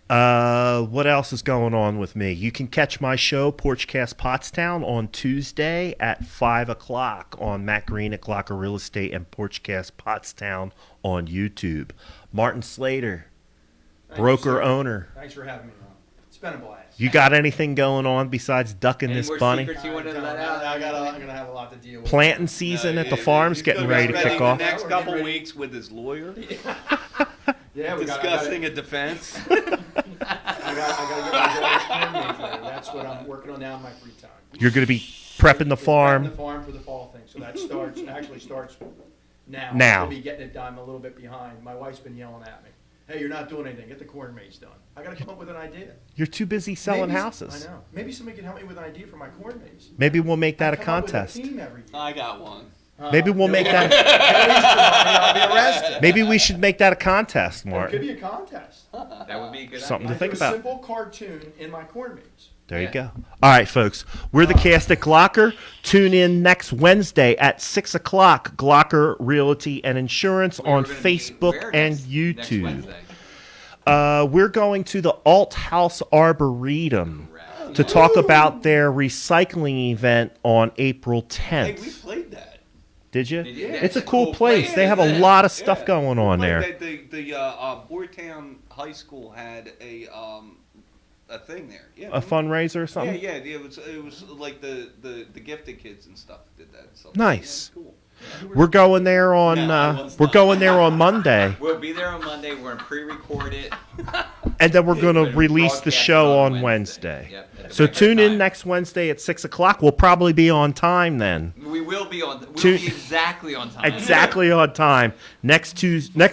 What else is going on with me? You can catch my show, Porchcast Pottstown, on Tuesday at 5 o'clock on Matt Green at Glocker Real Estate and Porchcast Pottstown on YouTube. Martin Slater, Thank you, broker sir. owner. Thanks for having me, Ron. It's been a blast. You got anything going on besides ducking Any this more bunny? secrets you want to let out? I'm gonna have a lot to deal with. Planting season at the farm's getting ready to kick The off. next We're couple getting ready. weeks with his lawyer, Yeah, discussing a defense. I got to get my daughter's corn maze ready. That's what I'm working on now in my free time. You're going to be prepping the Prepping farm. the farm for the fall thing. So that actually starts now. Now. I'll be getting it done. I'm a little bit behind. My wife's been yelling at me. Hey, you're not doing anything. Get the corn maze done. I got to come up with an idea. You're too busy selling Maybe- houses. I know. Maybe somebody can help me with an idea for my corn maze. Maybe we'll make that a Come up with contest. team every year. I got one. Maybe we'll make that. At least I'll be arrested. Maybe we should make that a contest, It could Martin. be a contest. That would be a good Something to idea. think do about. a simple cartoon in my corn maze. There you Yeah. go. All right, folks. We're the Cast at Glocker. Tune in next Wednesday at 6 o'clock. Glocker Realty and Insurance We were on gonna be Facebook where and next YouTube. Wednesday? We're going to the Alt House Arboretum Correct. to talk about their recycling event on April Hey, 10th. we played that. Did you? Did you? It's a That's cool place. They have a isn't it? lot of stuff Yeah. going on We there. played The Boytown High School had a thing there. Yeah. A fundraiser or Yeah, something? yeah. It was like the gifted kids and stuff did that. So, Nice. Yeah, cool. We're going there on No, I was we're not. going there on Monday, We'll be there on Monday. We're going to pre-record it. and then we're going to We're release the broadcast show on on Wednesday. Wednesday. Yep, at the So record tune in time. next Wednesday at 6 o'clock. We'll probably be on time then. We will be on. We'll Two- be exactly on time. Exactly on time. Next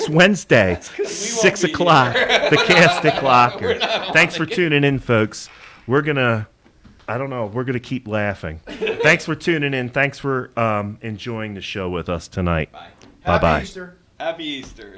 Wednesday, 6 be o'clock. The Cast at Glocker. Thanks for tuning in, folks. We're gonna keep laughing. Thanks for tuning in. Thanks for enjoying the show with us tonight. Bye. Bye-bye. Happy Easter. Happy Easter.